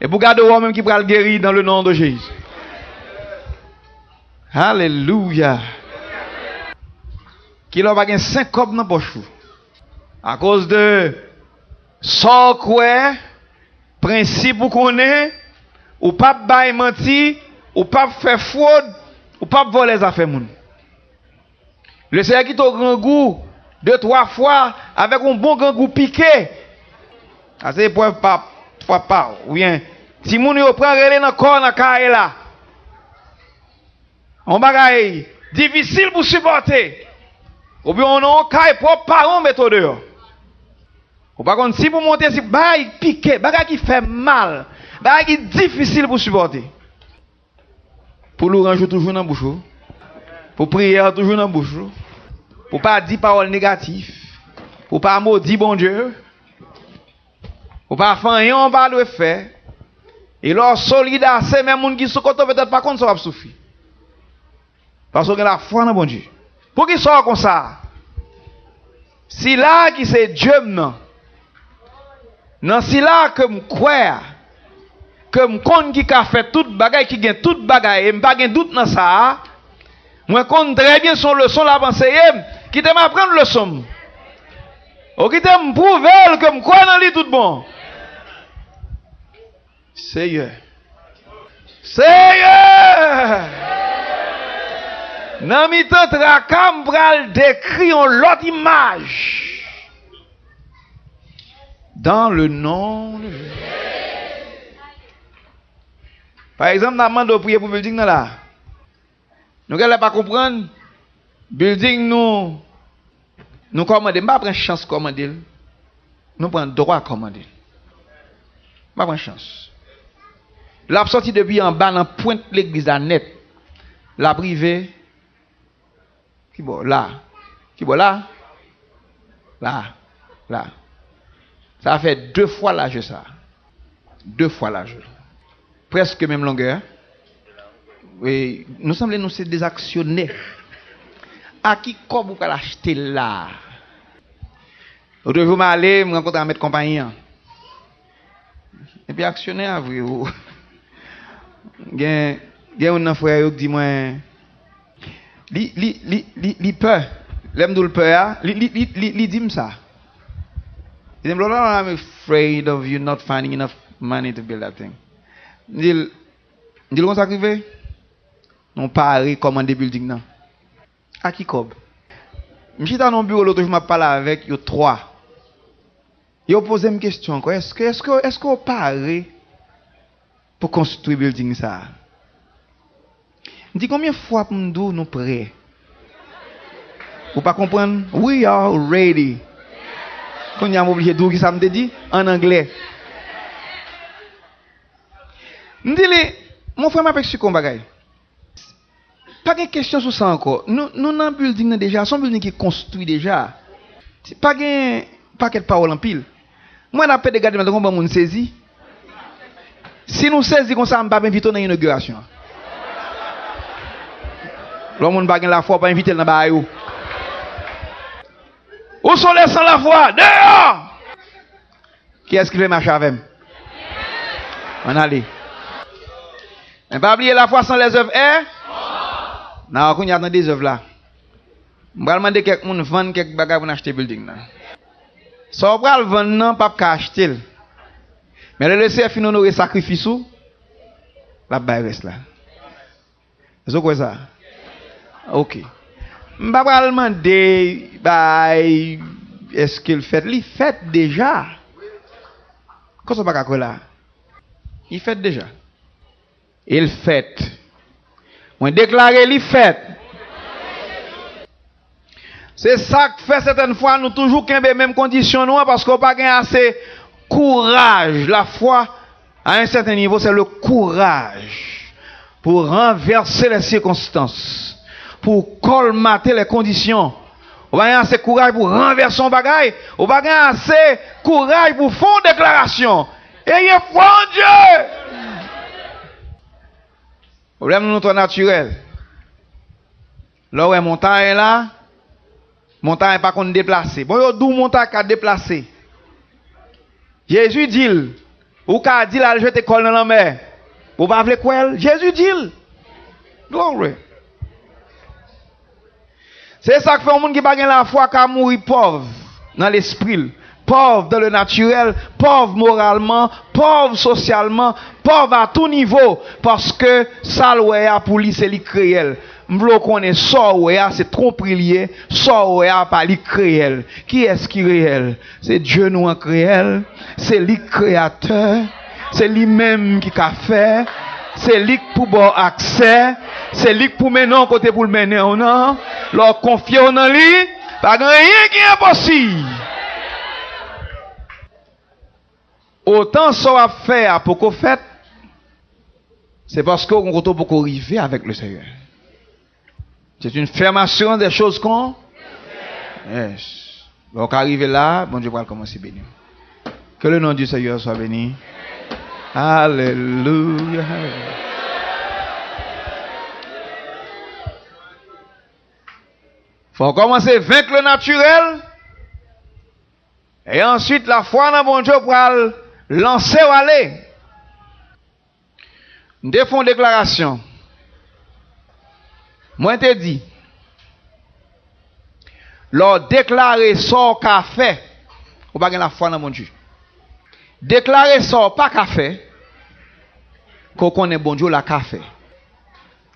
Et pour garder au même qui va le guérir dans le nom de Jésus. Alléluia. Qui l'a pas 5 cobs dans poche. À cause de sans quoi principe ou connaît ou pas bail menti ou pas faire fraude ou pas voler les affaires moun. Le Seigneur qui t'a grand goût 2-3 fois avec un bon grand goût piqué. Ah c'est pour pas ou bien si moun yo prend relé dans corps dans caille là. On bagaille difficile pour supporter. Ou bien on a caille propre parents mettre dehors. Ou par contre si pour monter si bail piqué, bagaille qui fait mal, bagaille qui difficile pour supporter. Pour l'orange toujours dans bouche. Pour prier toujours dans bouche. Pour pas dire paroles négatives. Pour pas maudire bon Dieu. Pour pas faire rien on va le faire. Et leur solidarité, c'est même gens qui sont contents peut-être pas contre ça va souffrir. Parce que la foi dans bon Dieu. Pour qu'ils soient comme ça. Si là qui c'est Dieu non. Non si là que me croire que me connais qui a fait toute bagaille qui gagne toute bagaille et me pas gain doute dans ça. Moi connais très bien son leçon là enseigner qui te m'apprendre leçon. Ou qui te me prouver que me croire dans lui tout bon. Seigneur. Seigneur. Nan mi tan trakam pral décrit en l'autre image. Dans le nom de Jésus. Par exemple, nous demandons de prier pour le building là. Nous ne pas comprendre. Building nous commandons. Nous ne prenons pas chance de commander. Nous prenons droit de commander. Nous ne prenons pas chance. La sortie depuis en bas dans pointe l'église à net. La privée. Qui bon là. Qui bon là. Là. Ça fait 2 fois l'âge ça. 2 fois l'âge. Presque même longueur. Oui, nous semblons nous c'est des actionnaires. À qui comme vous pouvez l'acheter là? L'autre jour m'aller me rencontrer avec compagnie. Et puis actionnaire vous. Il y a un frère qui dit moi li peur. L'aime de le peur, li dit ça. Il dit, Lord, I'm afraid of you not finding enough money to build that thing. Il dit, comment ça arrive? Non, pas commander building non. À qui cob? Je suis dans mon bureau l'autre jour, je parlé avec yo trois. Ils posé une question. Est-ce qu'on parle pour construire building ça? Je dis combien de fois pour nous prêts? Vous pas comprendre? We are ready. Quand il y a obligé de dire ça me dit en anglais. Je dis mon frère m'a pas sur bagay. Pas de question sur ça encore. Nous dans un building déjà, son building qui est construit déjà. Pas de paquet de paroles en pile. Moi n'a pas de garder maintenant comment on saisit. Si nous saisissons comme ça, on pas inviter dans l'inauguration. L'homme on pas la foi pas inviter dans baïou. Où sont les sans la foi? Dehors! Qui est-ce qui veut marcher avec moi? On allait. On pas oublier la foi sans les œuvres est? Non, on y a des œuvres là. On va demander quelqu'un vendre quelques bagages pour acheter building là. Ça on va vendre non pas acheter. Mais le laisser finir honorer sacrifice ou la baille reste là. C'est quoi ça? OK. On va pas demander est-ce qu'il fait? Il fait déjà. Qu'est-ce que ça va là? Il fait déjà. Il fait. On déclare il fait. C'est ça que fait certaines fois nous toujours qu'un les mêmes conditions nous parce qu'on pas assez courage. La foi à un certain niveau c'est le courage pour renverser les circonstances, pour colmater les conditions. On va assez courage pour renverser son bagaille, on va assez courage pour faire une déclaration. Ayez foi en Dieu. Problème de notre naturel. Là où est montagne là, montagne pas qu'on déplacer. Bon yo d'où montagne qu'a déplacer. Jésus dit, ou qu'a dit là jeter col dans la mer. Ou pas vle quoi? Jésus dit. Glory. C'est ça que fait un monde qui pas la foi qu'a mourir pauvre dans l'esprit. Pauvre dans le naturel, pauvre moralement, pauvre socialement, pauvre à tout niveau, parce que ça a pour lui c'est lui créel. M'vlo connaît ça c'est tromperie lié, ça pas lui créel. Qui est-ce qui réel? C'est Dieu nous en créel, c'est lui créateur, c'est lui même qui a fait, c'est lui pour bon accès, c'est lui pour mener côté pour le mener non, leur confier en lui, pas rien qui est impossible. Autant ça va faire pour qu'on fait, c'est parce qu'on compte pour qu'on arrive avec le Seigneur. C'est une fermation des choses qu'on. Yes. Donc arriver là, bon Dieu va commencer à bénir. Que le nom du Seigneur soit béni. Alléluia. Faut commencer à vaincre le naturel. Et ensuite la foi dans bon Dieu pour lancer ou aller. Nous défendons déclaration. Moi, je te dis, leur déclarer ça qu'a fait, ou pas la foi dans mon Dieu. Déclarer ça pas qu'a fait, qu'on connaît bon Dieu la qu'a fait.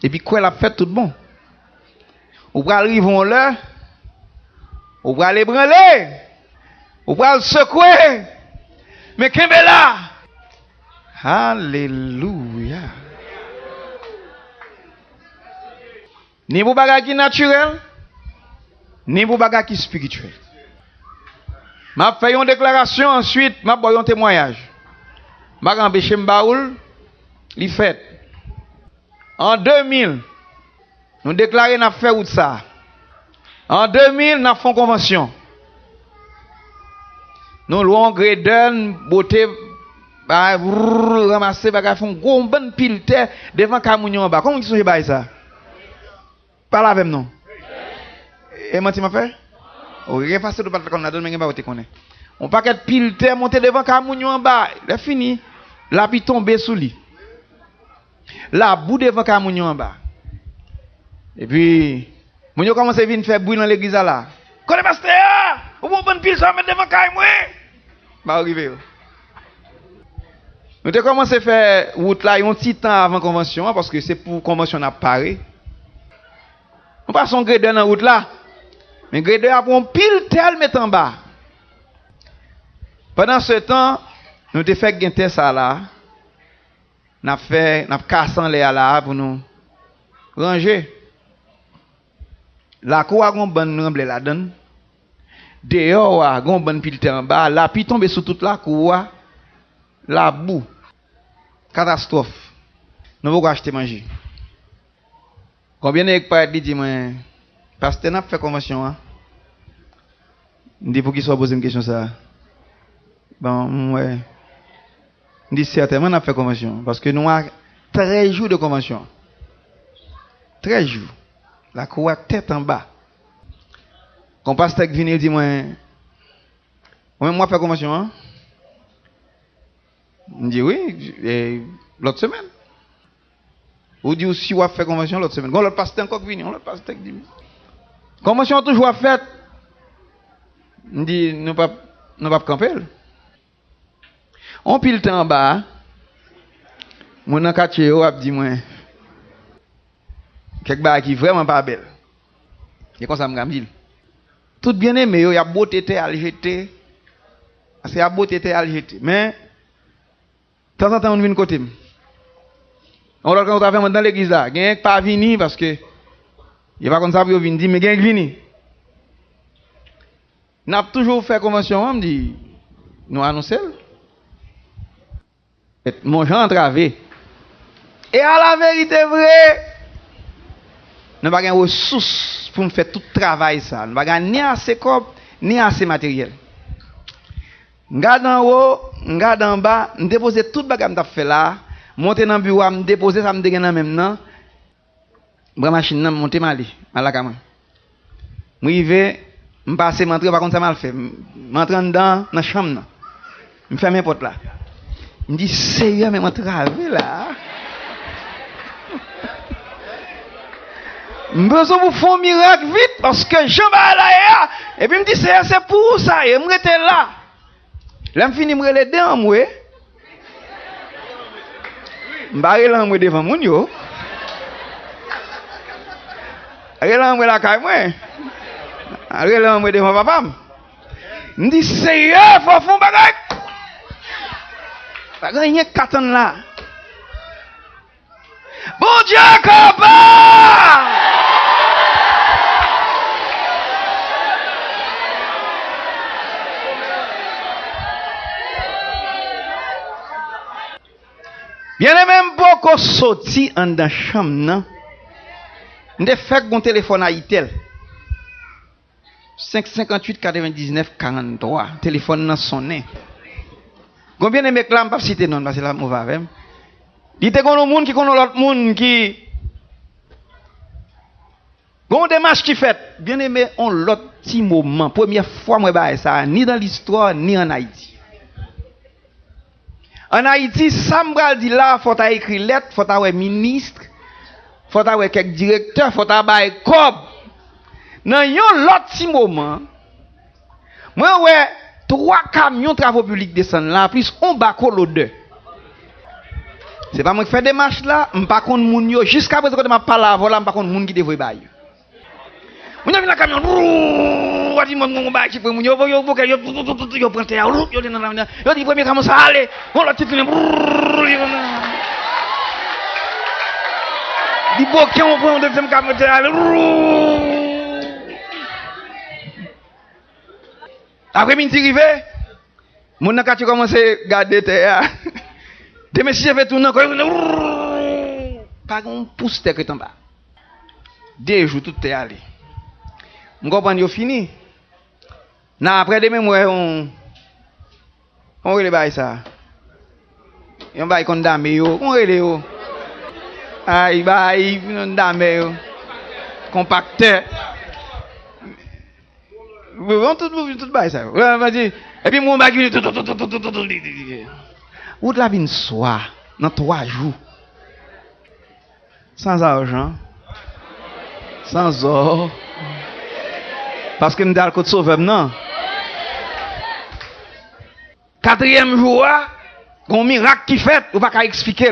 Et puis quoi l'a fait tout bon. Ou va arriver là, ou va aller branler, ou va le secouer. Mais qu'est-ce que là? Alléluia. Ni pour bagage qui naturel, ni pour bagage qui spirituel. M'a fait une déclaration ensuite, m'a fait un témoignage. M'a empêché m'baoul, li fait. En 2000, nous déclarons n'a fait ou ça. En 2000, nous fait une convention. Nous louons Gredon, beauté, ramasser bagage font gros bonne pile terre devant Camounion en bas. Comment vous avez ça? Parle avec nous. Et moi, tu m'as fait? Ok, il est facile de parler comme ça, mais il va te connaître. On paquet pile terre monter devant Camounion en bas. Il est fini. La puis tomber sous lui. La boue devant Camounion en bas. Et puis, Mounio commence à venir faire bruit dans l'église là. Connais pasteur, ou bon bonne pile ça mettre devant Camounion. Pas arrivé. Nous avons commencé à faire route là un petit temps avant la convention parce que c'est pour la convention à Paris. Nous passons Grédé dans la route là. Mais Grédé a pris un pile tel met en bas. Pendant ce temps, nous avons fait guinter ça là. Nous avons cassé les là pour nous ranger. La cour a une bonne remble la donne. Dehors a une bonne pile en bas. La puis tombe sur toute la cour. La boue. Catastrophe. Nous pouvons acheter manger. Combien de fois dit moi pasteur n'a fait convention hein? Dit pour qu'il soit posé une question ça. Bon ouais. Dit certainement n'a fait convention parce que nous avons 13 jours de convention. 13 jours. La cour a tête en bas. Quand pasteur vient dit moi fait convention hein? Je dis oui, l'autre semaine. Ou dit aussi, on a fait convention l'autre semaine. Quand l'autre pasteur encore venu, l'autre pasteur dit convention toujours faite. Je dis, nous ne pas camper. On pile temps en bas. Mon quartier a dit moi quelque chose qui vraiment pas belle. Et comme ça me dit. Tout bien aimé, il y a beauté à le jeter. C'est à beauté à le jeter. Mais de temps en temps, on vient de côté. On a fait dans l'église là. Il n'y a pas venu parce que il n'y a pas comme ça pour venir dire, mais il y a venu. Nous avons toujours fait convention, on me dit, nous annonçons. Mon Jean entravé. Et à la vérité vraie, nous n'avons pas de ressources pour faire tout le travail ça. Nous n'avons pas ni assez corps, ni assez matériel. Je garde en haut, je garde en bas, je dépose tout le bagage que je fait là, monter dans le bureau, je dépose ça, je dégaine même temps. Je prends la machine, je monte à la caméra. Je vais, je passe, je rentre, par contre ça mal fait. Je rentre dans la chambre, je ferme la porte là. Je dis, sérieux, mais je travaille là. Je besoin de faire un miracle vite parce que je vais là. Et puis je me dis, c'est pour ça, et je reste là. Là, je finis de me relayer en moi. Je vais aller en moi devant mon yo. Je vais aller en moi la caille moi. Je vais aller en moi devant papa. Je dis, sérieux, il faut faire un bagage. Ça gagne 4 ans là. Bon Dieu, capable! Bien même beaucoup sorti en dans chambre nan. M'de fait mon téléphone à Itel. 558 99 43 téléphone nan sonné. Combien de mecs là m'pas citer non parce que là mauvais avec. Dit te gon monde qui connaît l'autre monde qui gon démarche qui fait. Bien aimé on l'autre petit moment. Première fois moi ba ça ni dans l'histoire ni en Haïti. En Haïti, Sambral dit là, faut ta écrire lettre, faut ta ministre, faut ta quelques directeur, faut ta bail cob. Dans yon l'autre petit moment, moi ouais 3 camions travaux publics descendent là, plus on bako l'odeur. C'est pas moi qui fais des marches là, m'pas konn moun yo jusqu'à présent quand m'a parlé avant là, m'pas konn moun qui devrait bail. Moun vient la camion, wadi mon bail qui prend moun yo yo prend terre, yo yo dit premier camion ça aller, on la petite dit boquin on prend deuxième camion terre. Après midi arrivé, mon n'a tu commencer garder terre. Des messieurs fait tourner pas on pousse terre qui en bas. 2 jours tout est allé. On comprend yo fini. Na après demain moi on relé bail ça. On bail condamné yo, on relé yo. Aïe bail condamné yo. Compacteur. On tout bail ça. Vas-y. Et puis mon bail tout. Ou de la vin soir dans 3 jours. Sans argent. Sans or. Parce que nous avons le côté sauveur, non? Quatrième jour, un miracle qui fait, on va pas expliquer.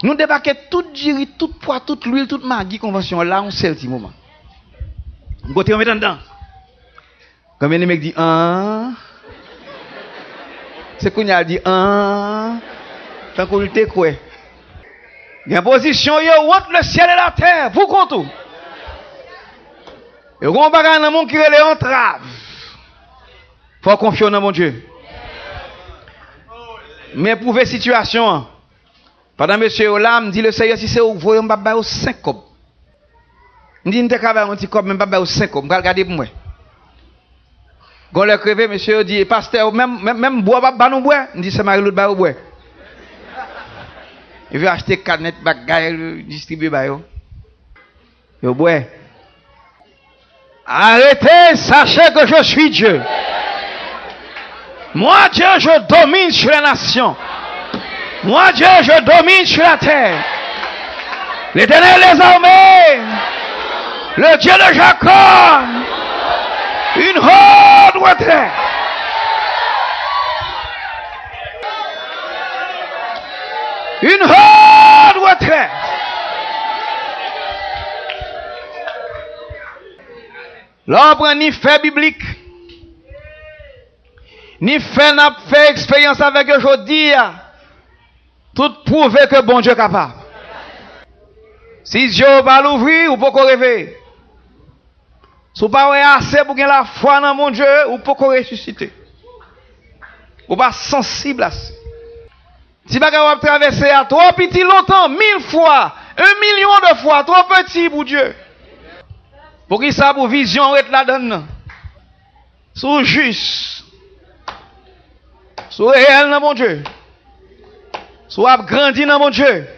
Nous débarquons toute diri, toute poids, toute l'huile, toute magie convention. Là, on sait le petit moment. Côté on met dedans. Comme les mecs dit c'est qu'on a dit tant qu'on le quoi. Il y a une position, entre le ciel et la terre, pour qu'on tout. Et on va dans le monde qui est les entraves. Faut confier dans mon Dieu. Mais pour la situation, pendant que monsieur là, me dit le Seigneur, si c'est vous voyez, je vais vous 5 copes. Je dis, je vais un petit cop, mais je vais vous 5 copes. Je vais regarder pour moi. Quand le crevé, monsieur dit, pasteur, même bois, pas nous boire. Je dis, c'est Marie-Lou de boire. Il veut acheter 4 net bagaille, distribuer bayo. Yo bois. Arrêtez, sachez que je suis Dieu. Moi, Dieu, je domine sur la nation. Moi, Dieu, je domine sur la terre. L'Éternel des armées, le Dieu de Jacob, une haute retraite. Une haute retraite. Là, on prend ni fait biblique, ni fait n'a fait expérience avec aujourd'hui. Tout prouver que bon Dieu est capable. Si Dieu va l'ouvrir, ou peut rêver. Si vous n'avez pas assez pour gagner la foi dans mon Dieu, ou peut ressusciter. Ou pas sensible à ça. Si vous avez traversé à trop petit longtemps, 1000 fois, 1 million de fois, trop petit pour Dieu. Pour qui ça, pour vision, être là-dedans. Sous juste. Sous réel dans mon Dieu. Soit grandi dans mon Dieu.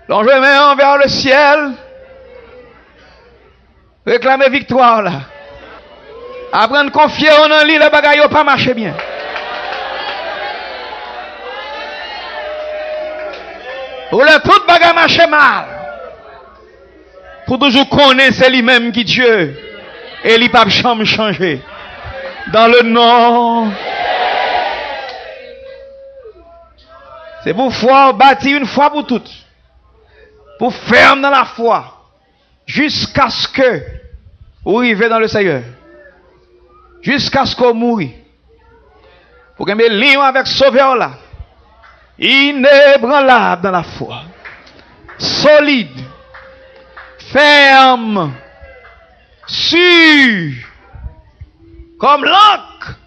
L'on je mets envers le ciel. Réclamer victoire là. Apprendre confier en lui, le bagaille n'a pas marché bien. Pour le tout bagaille marche mal. Pour toujours connaître c'est lui-même qui Dieu. Et il ne peut pas changer. Dans le nom. C'est pour foi bâtir une fois pour toutes. Pour ferme dans la foi. Jusqu'à ce que vous arrivez dans le Seigneur. Jusqu'à ce que vous mourrez. Pour que mes liens avec Sauveur là. Inébranlable dans la foi. Solide. Ferme. Sûr. Comme l'encre.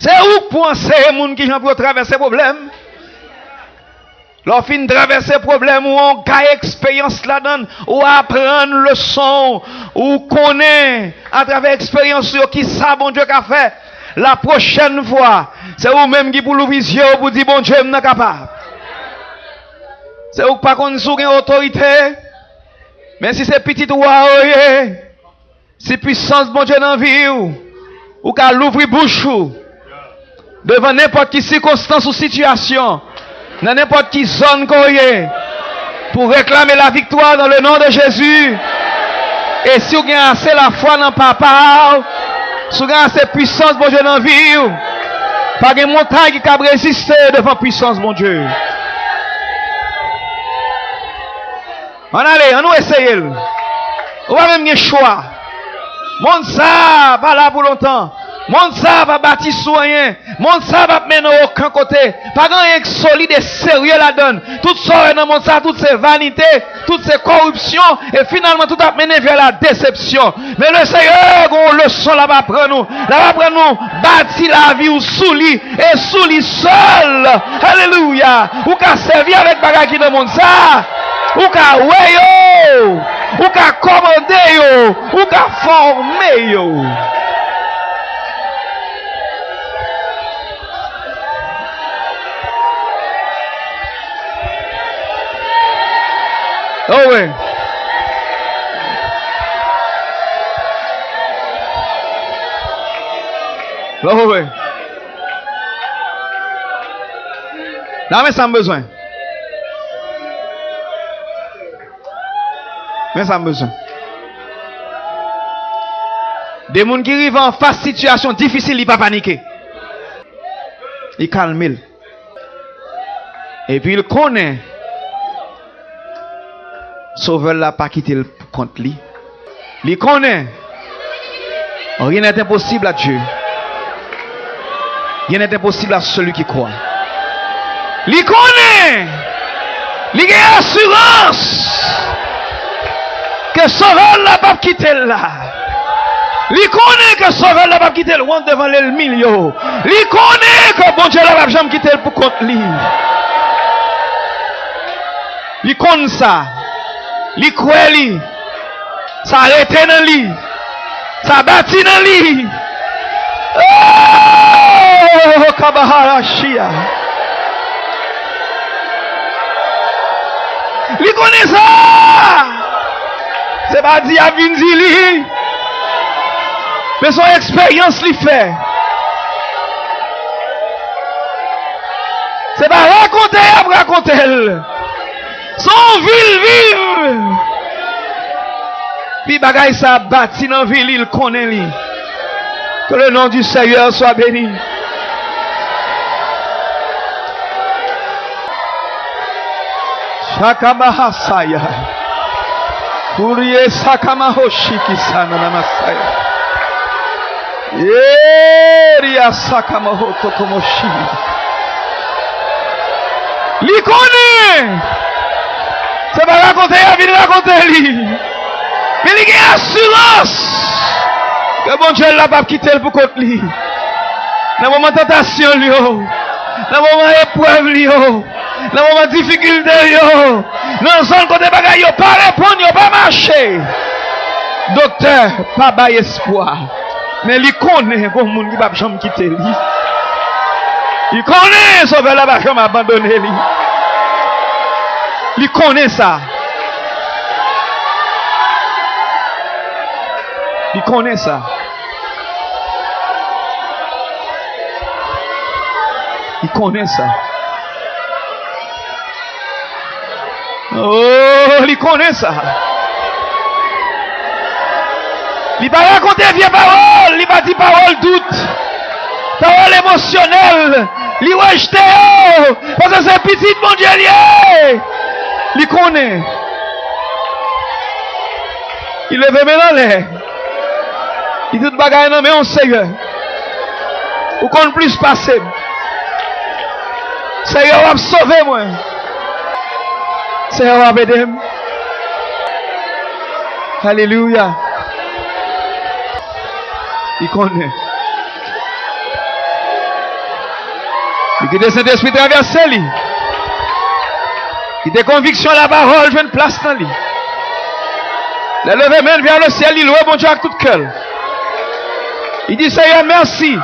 C'est où penser les gens qui ont traversé le problème? Leur fin de traverser le problème, ou on gagne expérience là-dedans, ou apprendre leçon, ou connaît à travers l'expérience qui ça, bon Dieu, qu'a fait. La prochaine fois, c'est vous-même qui pour l'ouvrir pour dire, bon Dieu, je suis capable. C'est vous pas qu'on sous une autorité, mais si c'est petit ou si puissance, bon Dieu, dans la vie, ou qu'à l'ouvrir bouche, devant n'importe quelle circonstance ou situation, dans n'importe quelle zone qu'on est, pour réclamer la victoire dans le nom de Jésus. Et si vous avez assez la foi dans papa, si vous avez assez puissance, bon Dieu, dans la vie, pas de montagne qui peut résister devant puissance, bon Dieu. On allez, on nous essaye. On va même un choix. Monde ça, pas là pour longtemps. Monde ça va bâtir soigné. Monde ça va mener aucun côté. Pas grand solide et sérieux la donne. Tout ça dans monde ça, toutes ces vanités, toutes ces corruptions, et finalement tout a mené vers la déception. Mais le Seigneur, on leçon là-bas prend nous. Là-bas prend nous, bâtir la vie ou sous lit, et sous lit seul. Alléluia. Ou qu'à servir avec bagage qui dans monde ça. Ou qu'à ouais yo. Ou qu'à commander yo. Ou qu'à former yo. Oh oui. Oh oui. Là, mais ça a besoin. Mais ça a besoin. Des gens qui arrivent en face situation difficile, ils ne pas paniquer. Il calme. Et puis il connaît. Sauveur l'a pas quitté le contre lui. Il connaît. Rien n'est impossible à Dieu. Rien n'est impossible à celui qui croit. Il connaît. Il a assurance que Sauveur l'a pas quitté là. Il connaît que Sauveur l'a pas quitté le rond devant l'ennemi. Il connaît que bon Dieu l'a pas jamais quitté pour contre lui. Il connaît ça. Il croit lui. Ça arrête dans lui. Ça bâtit dans lui. Oh, Kabahara Shia. Il connaît ça. C'est pas dit à Vinzili. Mais son expérience lui fait. C'est pas raconter après raconter. Son ville. Puis bagaille ça bâti dans ville, il connaît lui. Que le nom du Seigneur soit béni. Shakamahasaya. Kuriye sakamahoshi kisana namasaya. Yeria sakamahoto komoshi. Li connaît. C'est pas raconter, il raconter lui. Mais il a assurance que bon Dieu l'a pas quitté pour contre lui. Dans le moment de tentation, dans le moment d'épreuve, dans le moment de difficulté, dans le zone côté bagaille, pas répondre, pas marcher. Docteur, pas bail espoir. Mais il connaît bon monde qui va jamais quitter lui. Il connaît sauveur là va jamais abandonner lui. Il connaît ça. Il connaît ça. Il connaît ça. Oh, il connaît ça. Il va raconter vieille parole. Il va dire parole doute. Parole émotionnelle. Il va jeter. Parce que c'est petit mon Dieu. Il connaît. Il lève maintenant l'air. Il dit bagaille non mais on Seigneur. Ou qu'on plus passer. Seigneur va me sauver moi. Seigneur va m'aider. Alléluia. Il connaît. Il dit Saint-Esprit traverser lui. Il a des convictions la parole, je une place dans lui. Le lever main vers le ciel, il loue bon Dieu avec tout cœur. Il dit Seigneur, merci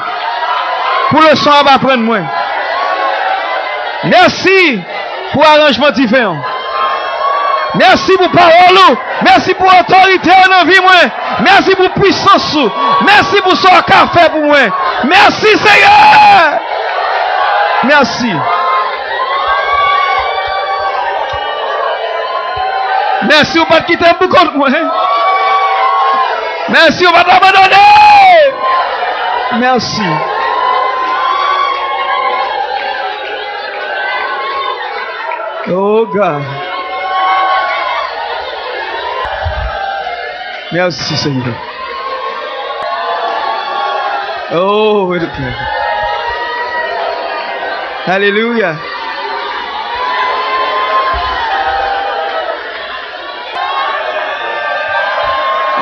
pour le son à prendre moi. Merci pour arrangement divin. Merci pour parole. Merci pour autorité dans la vie. Merci pour puissance. Merci pour ce qu'a fait pour moi. Merci Seigneur. Merci. Merci pour ne pas quitter pour contre moi. Merci pour ne pas t'abandonner. Merci. Oh God. Merci Seigneur. Oh, oui, Alléluia.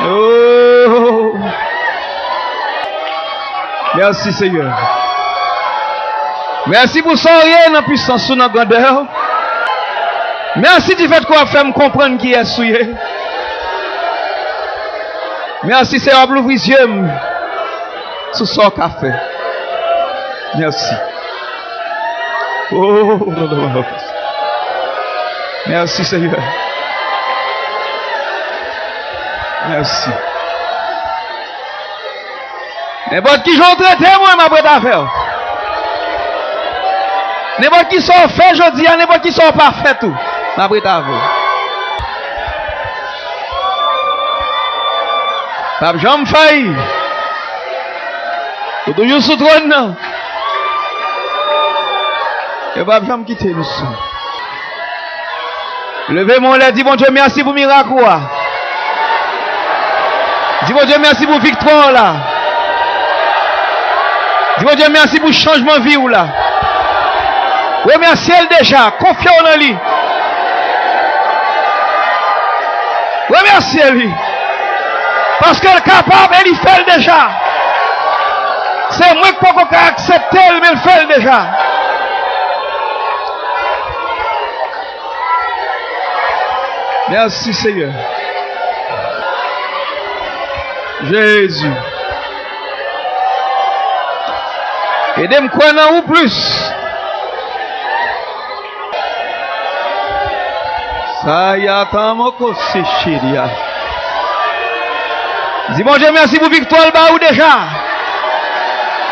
Oh. Merci Seigneur. Merci pour son rien dans puissance ou dans grandeur. Merci du fait qu'on a fait me comprendre qui est souillé. Merci Seigneur pour l'ouvrir les yeux sur son café. Merci. Oh, merci Seigneur. Merci. N'importe qui j'en traité, moi, ma prête à faire. N'importe qui sont fait, je dis, n'importe qui sont pas fait tout. Ma prête à faire. Pape Jean failli. Tout toujours sous trône. Et pas jamais quitter nous. Levez mon lait, dis bon Dieu merci pour miracle. Dis bon Dieu merci pour victoire là. Dis bon Dieu merci pour changement de vie ou là. Remerciez-le déjà, confions en lui. Remerciez-lui. Parce qu'elle est capable, elle y fait déjà. C'est moi qui peux accepter, mais elle fait déjà. Merci Seigneur. Jésus. Aidez-moi croire ou plus. Ça y a tamoko sichiria. Dis bon Dieu merci pour victoire ba ou déjà.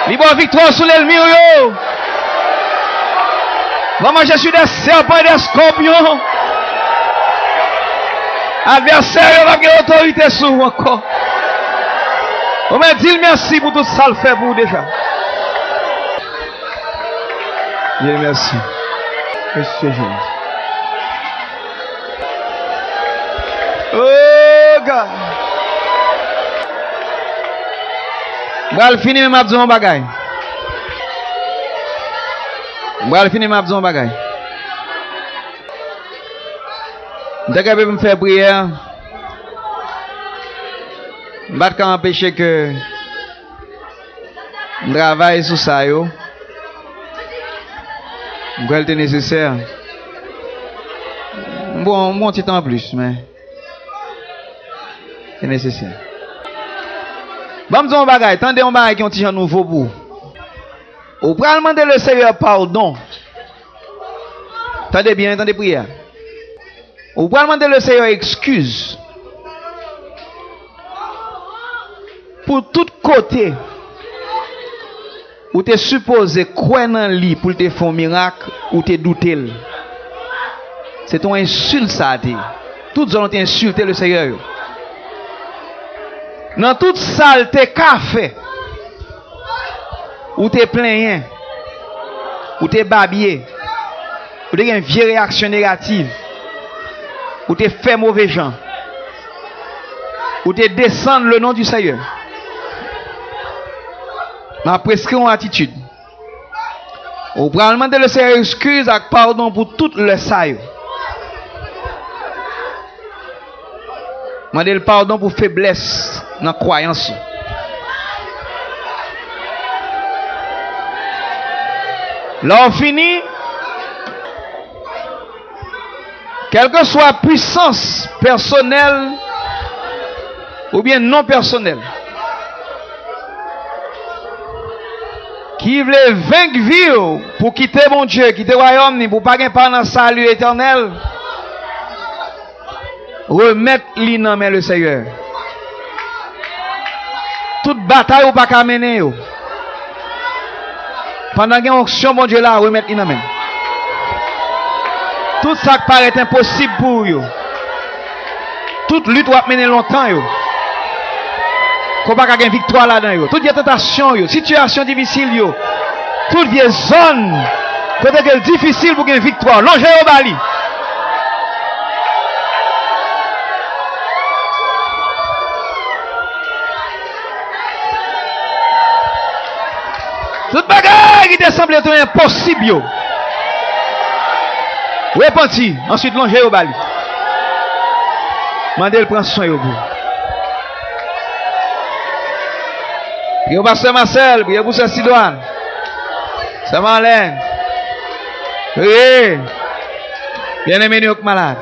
Libre victoire sur l'ennemi yo. Va manger sur des serpents et des scorpions. Adversaire va avoir autorité sur vous encore. On m'a dit merci pour tout ça le fait pour déjà. Dieu merci. Monsieur Jésus. Oh God. Bral fini m'a dit un bagay. Bral fini m'a dit un bagay. Dès que je me faire prière, je ne vais pas empêcher que je travaille sur ça. Je vais être nécessaire. Bon petit temps en plus, mais c'est nécessaire. Bon, je vais dire, tendez un bagay qui ont un petit nouveau pour vous. Vous pouvez demander le Seigneur pardon. Tendez bien, tendez prière. Vous pouvez demander le Seigneur excuse. Pour tout côté, où tu es supposé croire dans lui pour te faire un miracle, ou te douter. C'est ton insulte ça. Toutes ont insulté le Seigneur. Dans toute saleté café, ou te plaigné, ou te babillé, ou te une vieille réaction négative, ou te fait mauvais gens, ou te descendre le nom du Seigneur. Ma prescrit une attitude. Ou pour demander le Seigneur excuse et pardon pour tout le saille. Demandez le pardon pour faiblesse dans la croyance. Là on finit. Quelle que soit puissance personnelle ou bien non personnelle, qui voulait vaincre vie pour quitter mon Dieu, quitter le royaume, pour pas gagner par un salut éternel, remettre dans main le Seigneur. Toute bataille ou pas qu'à mener. Pendant qu'il y a une onction, mon Dieu là, remettre dans main. Tout ça qui paraît impossible pour vous. Toute lutte va mener longtemps. Qu'on va pas gagner victoire là-dedans. Toute tentation, situation difficile, toute vieille zone, côté que difficile pour gagner victoire. Longez au bali. Toute bagarre qui te semble être impossible. Repenti, ensuite longez au bali. Mandez le prendre soin au bout. Priez pour Pasteur Marcel, priez pour Sœur Sidoine. Sœur Marlène. Priez. Bien-aimé nous malade.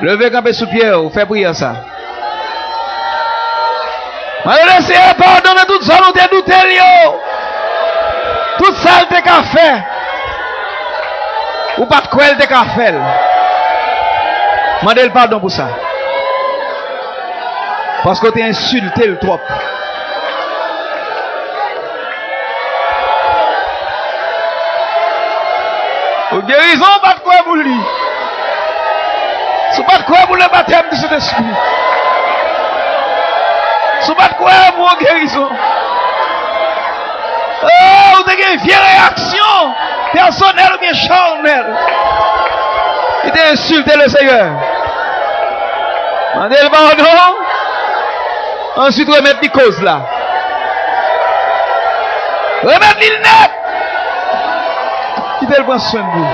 Levez camper sous pied, vous faites prier ça. Madame le Seigneur, pardonne toute zone où tu as douté, toute salle de café. Ou pas de quoi de café. Mandez le pardon pour ça. Parce que tu as insulté le trop. Ou guérison, pas de quoi pour lui. C'est pas de quoi pour le baptême de cet esprit. C'est pas de quoi pour guérison. Oh, vous avez bien vieille réaction personnelle ou bien charnelle. Il t'a insulté le Seigneur. Mandez le pardon. Ensuite, remettre les causes là. Remettre l'île net. Qui t'a le prend soin de vous.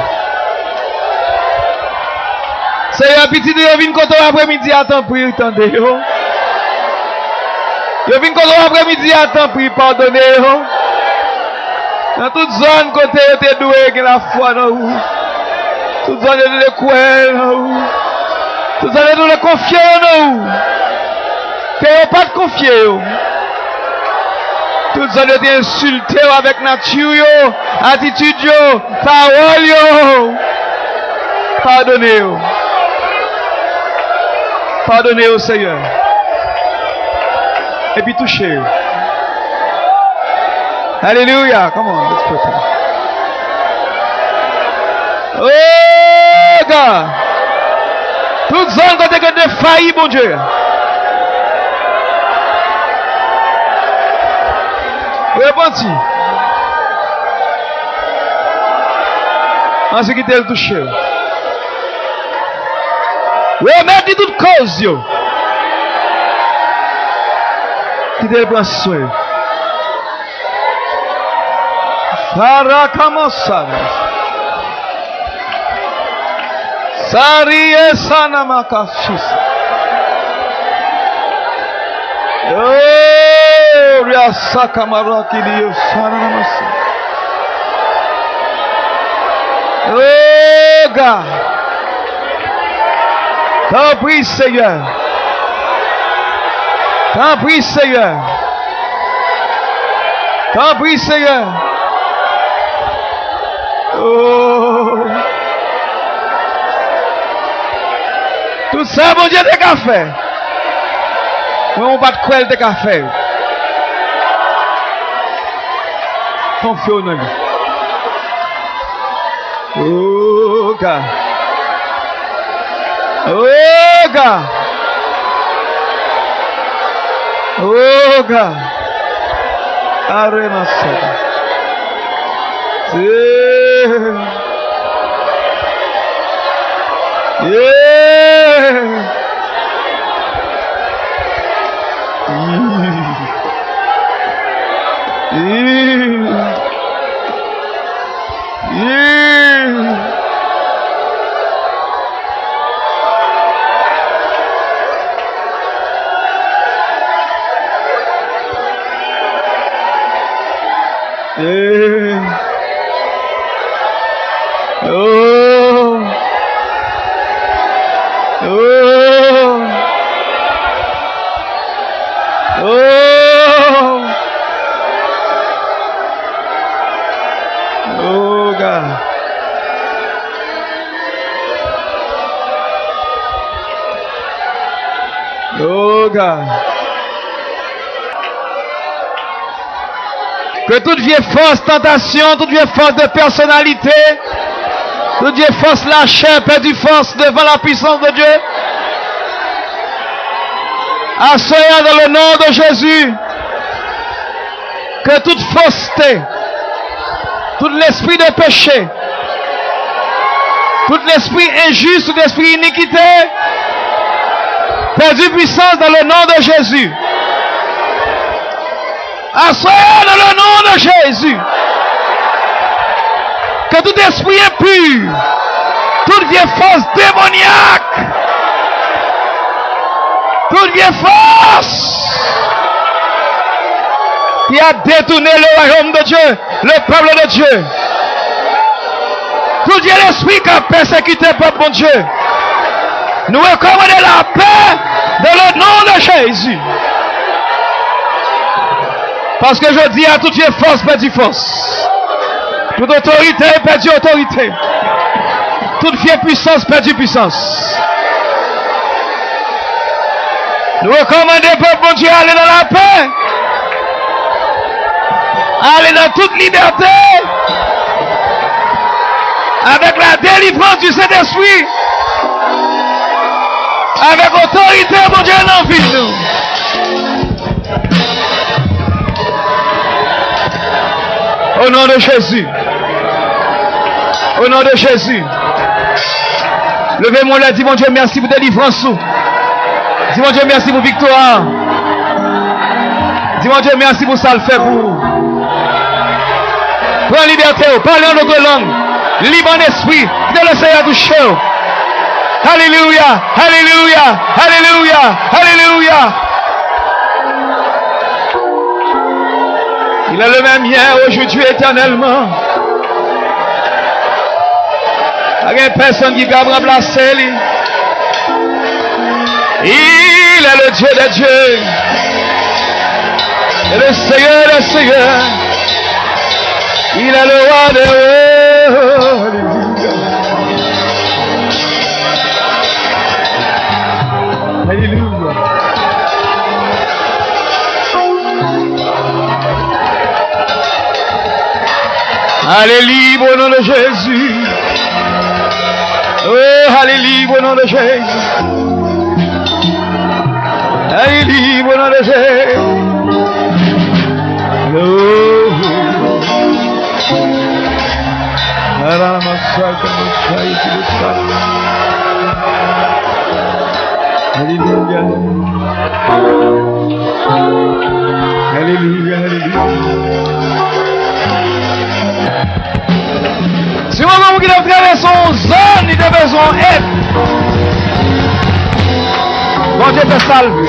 Seigneur, petit de vin contre après-midi, attends, prier, attendez. Yo vin contre après-midi, attends, prier, pardonnez. Dans toute zone, côté, vous êtes doué, que la foi dans vous. Toute zone, vous êtes croire dans vous. Toute zone, vous êtes confier dans vous. Que vous pas de confier. Toute zone, vous êtes insulté avec nature, attitude, parole. Pardonnez. Pardonnez au Seigneur. Et puis touchez. Alléluia. Come on, let's pray. Oh God. Toutes zones quand tu as failli, mon Dieu. Repenti. Ensuite, qui t'a le touché. Remettez toute cause, yo. Qui t'a le prend soin. Farakamosan. Sariye sanamakashis. Oh, riasaka marakiliyo sanamasa. Oh, God. T'en prie, Seigneur. T'en prie, Seigneur. T'en prie, Seigneur. Oh. Tout ça, mon Dieu, t'es qu'à faire. Mais on va te croire, t'es qu'à faire. Confie en lui. Oh, God. Oh, God. Oh, God. Arrête ça. Que toute vieille force tentation, toute vieille force de personnalité, toute vieille force lâchée, perdue force devant la puissance de Dieu, assoyons dans le nom de Jésus, que toute fausseté, tout l'esprit de péché, tout l'esprit injuste, tout l'esprit iniquité, perdu puissance dans le nom de Jésus. Assoyons dans le nom de Jésus. Que tout esprit impur, toute vieille force démoniaque, toute vieille force qui a détourné le royaume de Dieu, le peuple de Dieu, tout vieil esprit qui a persécuté le peuple de Dieu, nous recommandons la paix dans le nom de Jésus. Parce que je dis à toute vieille force, perdue force. Toute autorité, perdue autorité. Toute vieille puissance, perdue puissance. Nous recommandons, peuple de Dieu, aller dans la paix. Aller dans toute liberté. Avec la délivrance du Saint-Esprit. Avec autorité, mon Dieu, dans la vie de nous. Au nom de Jésus. Au nom de Jésus. Levez-moi là, dis mon Dieu merci pour délivrance. Dis mon Dieu merci pour victoire. Dis mon Dieu merci pour ça le fait pour vous. Prends liberté, parlez en notre langue. Libre en esprit. Que le Seigneur touche. Alléluia, alléluia, alléluia, alléluia. Il est le même hier, aujourd'hui, éternellement. Il n'y a personne qui peut remplacer lui. Il est le Dieu des dieux. Et le Seigneur des seigneurs. Il est le roi des rois. Alléluia. Alléluia au nom de Jésus. Oh, alléluia au nom de Jésus. Alléluia au nom de Jésus. Oh. Alléluia. Alléluia, alléluia. Si vous qui doit traverser son zone, il a besoin d'aide. Bon Dieu te salve.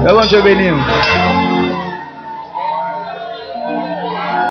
Bon Dieu béni.